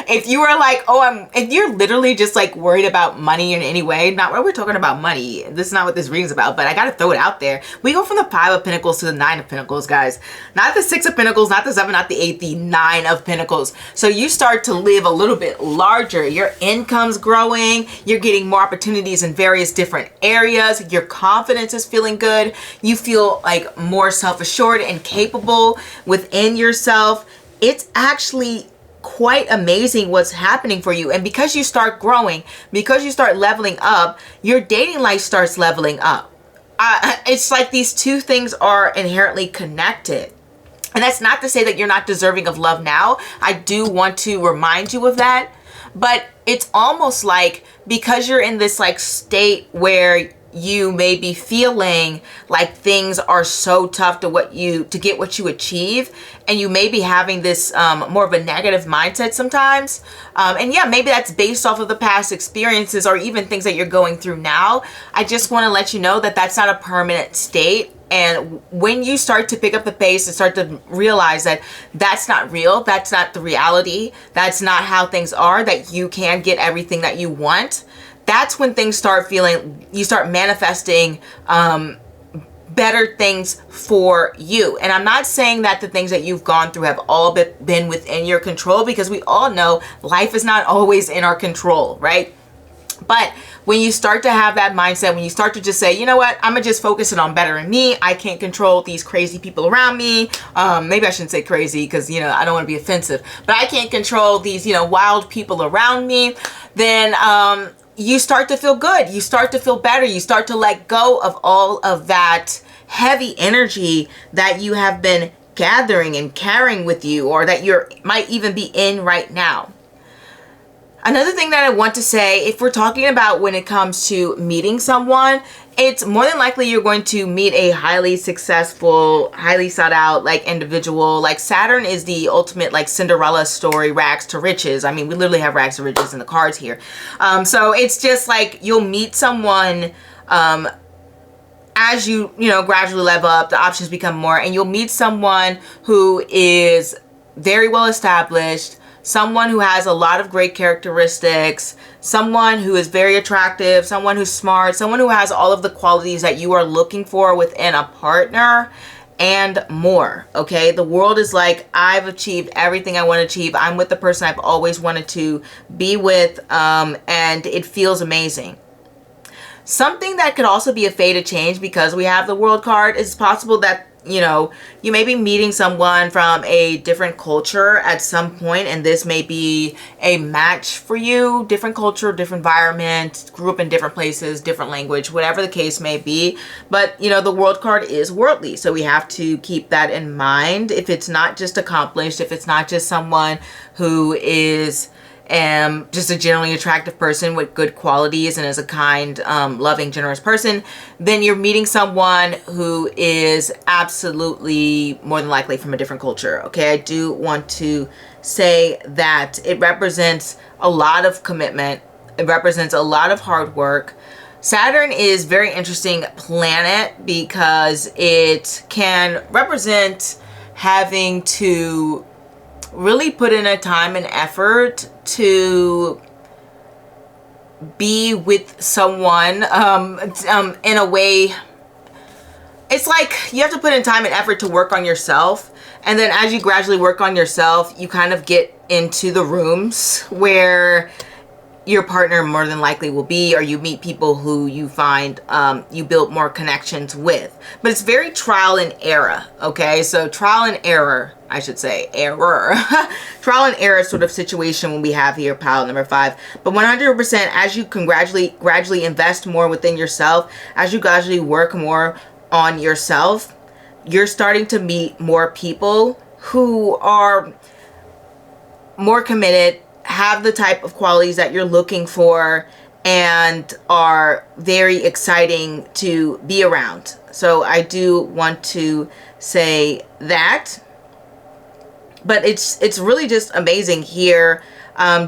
If you are like, if you're literally just like worried about money in any way, not what we're talking about money. This is not what this reading's about, but I got to throw it out there. We go from the 5 of Pentacles to the 9 of Pentacles, guys. Not the 6 of Pentacles, not the 7, not the 8, the 9 of Pentacles. So you start to live a little bit larger. Your income's growing. You're getting more opportunities in various different areas. Your confidence is feeling good. You feel like more self-assured and capable within yourself. It's actually quite amazing what's happening for you. And because you start growing, because you start leveling up, your dating life starts leveling up. It's like these two things are inherently connected. And that's not to say that you're not deserving of love now. I do want to remind you of that. But it's almost like, because you're in this like state where you may be feeling like things are so tough to get what you achieve, and you may be having this more of a negative mindset sometimes, and yeah, maybe that's based off of the past experiences or even things that you're going through now. I just want to let you know that that's not a permanent state. And when you start to pick up the pace and start to realize that that's not real, that's not the reality, that's not how things are, that you can get everything that you want, that's when things start you start manifesting better things for you. And I'm not saying that the things that you've gone through have all been within your control, because we all know life is not always in our control, right? But when you start to have that mindset, when you start to just say, you know what, I'm gonna just focus it on bettering me. I can't control these crazy people around me. Maybe I shouldn't say crazy, because, you know, I don't want to be offensive, but I can't control these, you know, wild people around me. Then you start to feel good. You start to feel better. You start to let go of all of that heavy energy that you have been gathering and carrying with you, or that you might even be in right now. Another thing that I want to say, if we're talking about when it comes to meeting someone, it's more than likely you're going to meet a highly successful, highly sought out like individual. Like Saturn is the ultimate like Cinderella story, rags to riches. I mean, we literally have rags to riches in the cards here. So it's just like you'll meet someone as you know, gradually level up, the options become more, and you'll meet someone who is very well established, someone who has a lot of great characteristics, someone who is very attractive, someone who's smart, someone who has all of the qualities that you are looking for within a partner and more. Okay, the world is like, I've achieved everything I want to achieve. I'm with the person I've always wanted to be with, and it feels amazing. Something that could also be a fated change, because we have the World card, is possible that, you know, you may be meeting someone from a different culture at some point, and this may be a match for you. Different culture, different environment, grew up in different places, different language, whatever the case may be. But, you know, the World card is worldly, so we have to keep that in mind. If it's not just accomplished, if it's not just someone who is just a generally attractive person with good qualities and is a kind, loving, generous person, then you're meeting someone who is absolutely more than likely from a different culture. Okay, I do want to say that it represents a lot of commitment. It represents a lot of hard work. Saturn is a very interesting planet because it can represent having to really put in a time and effort to be with someone in a way. It's like you have to put in time and effort to work on yourself, and then as you gradually work on yourself, you kind of get into the rooms where your partner more than likely will be, or you meet people who you find you build more connections with. But it's very trial and error. Okay, so trial and error, I should say, error. Trial and error sort of situation when we have here pile number 5. But 100%, as you can gradually invest more within yourself, as you gradually work more on yourself, you're starting to meet more people who are more committed, have the type of qualities that you're looking for, and are very exciting to be around. So I do want to say that. But it's really just amazing here.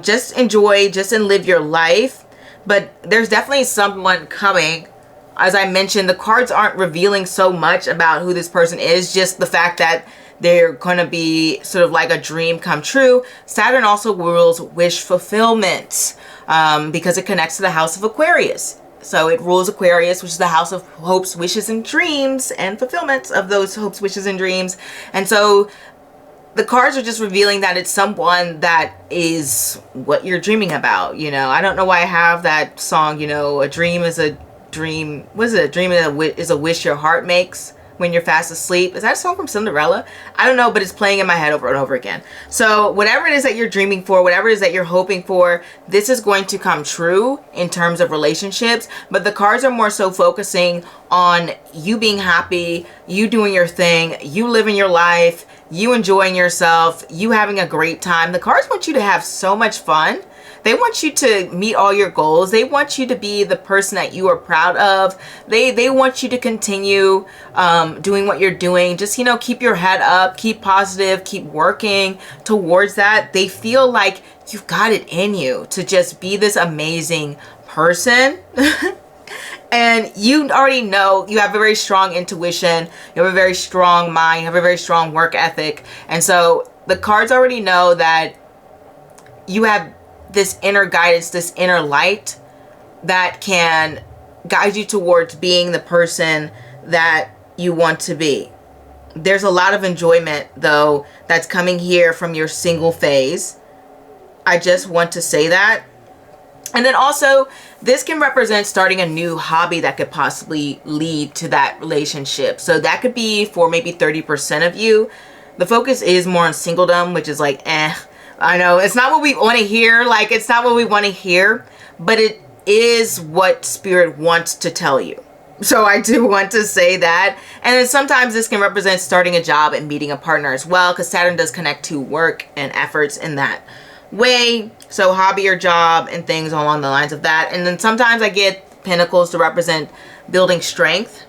Just enjoy, just and live your life. But there's definitely someone coming. As I mentioned, the cards aren't revealing so much about who this person is, just the fact that they're going to be sort of like a dream come true. Saturn also rules wish fulfillment because it connects to the house of Aquarius. So it rules Aquarius, which is the house of hopes, wishes, and dreams, and fulfillments of those hopes, wishes, and dreams. And so the cards are just revealing that it's someone that is what you're dreaming about. You know, I don't know why I have that song, you know, a dream is a dream. What is it? A dream is a wish your heart makes when you're fast asleep. Is that a song from Cinderella? I don't know, but it's playing in my head over and over again. So whatever it is that you're dreaming for, whatever it is that you're hoping for, this is going to come true in terms of relationships. But the cards are more so focusing on you being happy, you doing your thing, you living your life, you enjoying yourself, you having a great time. The cards want you to have so much fun. They want you to meet all your goals. They want you to be the person that you are proud of. They want you to continue doing what you're doing. Just, you know, keep your head up, keep positive, keep working towards that. They feel like you've got it in you to just be this amazing person. And you already know you have a very strong intuition. You have a very strong mind. You have a very strong work ethic. And so the cards already know that you have this inner guidance, this inner light that can guide you towards being the person that you want to be. There's a lot of enjoyment, though, that's coming here from your single phase. I just want to say that. And then also, this can represent starting a new hobby that could possibly lead to that relationship. So that could be for maybe 30% of you. The focus is more on singledom, which is like, I know it's not what we want to hear. Like, it's not what we want to hear, but it is what Spirit wants to tell you. So I do want to say that. And then sometimes this can represent starting a job and meeting a partner as well, because Saturn does connect to work and efforts in that way. So hobby or job and things along the lines of that. And then sometimes I get Pentacles to represent building strength.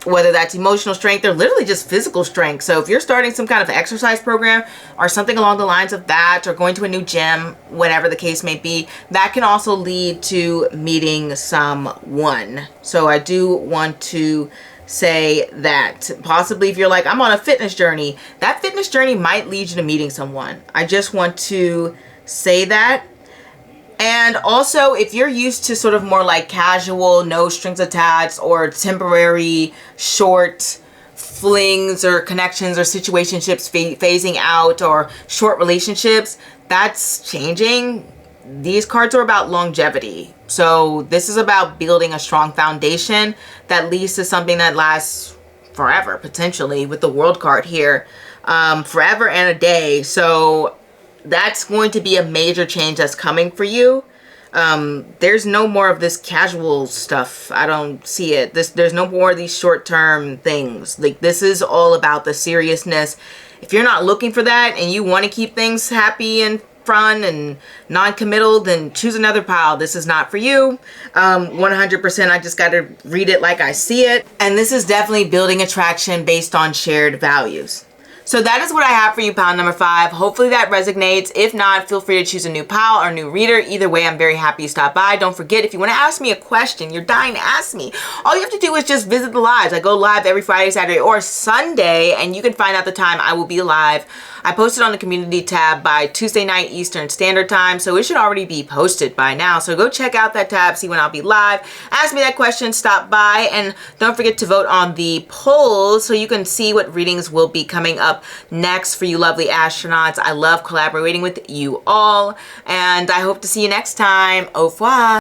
Whether that's emotional strength or literally just physical strength. So if you're starting some kind of exercise program or something along the lines of that, or going to a new gym, whatever the case may be, that can also lead to meeting someone. So I do want to say that possibly if you're like, I'm on a fitness journey, that fitness journey might lead you to meeting someone. I just want to say that. And also, if you're used to sort of more like casual, no strings attached, or temporary short flings or connections or situationships phasing out, or short relationships, that's changing. These cards are about longevity. So this is about building a strong foundation that leads to something that lasts forever, potentially, with the World card here. Forever and a day. So that's going to be a major change that's coming for you. There's no more of this casual stuff. I don't see it. There's no more of these short-term things. Like, this is all about the seriousness. If you're not looking for that and you want to keep things happy and fun and non-committal, then choose another pile. This is not for you. 100%. I just got to read it like I see it. And this is definitely building attraction based on shared values. So that is what I have for you, pile number 5. Hopefully that resonates. If not, feel free to choose a new pile or a new reader. Either way, I'm very happy you stopped by. Don't forget, if you want to ask me a question, you're dying to ask me, all you have to do is just visit the lives. I go live every Friday, Saturday, or Sunday, and you can find out the time I will be live. I posted on the community tab by Tuesday night Eastern Standard Time, so it should already be posted by now. So go check out that tab, see when I'll be live. Ask me that question, stop by, and don't forget to vote on the polls so you can see what readings will be coming up next for you lovely astronauts. I love collaborating with you all, and I hope to see you next time. Au revoir.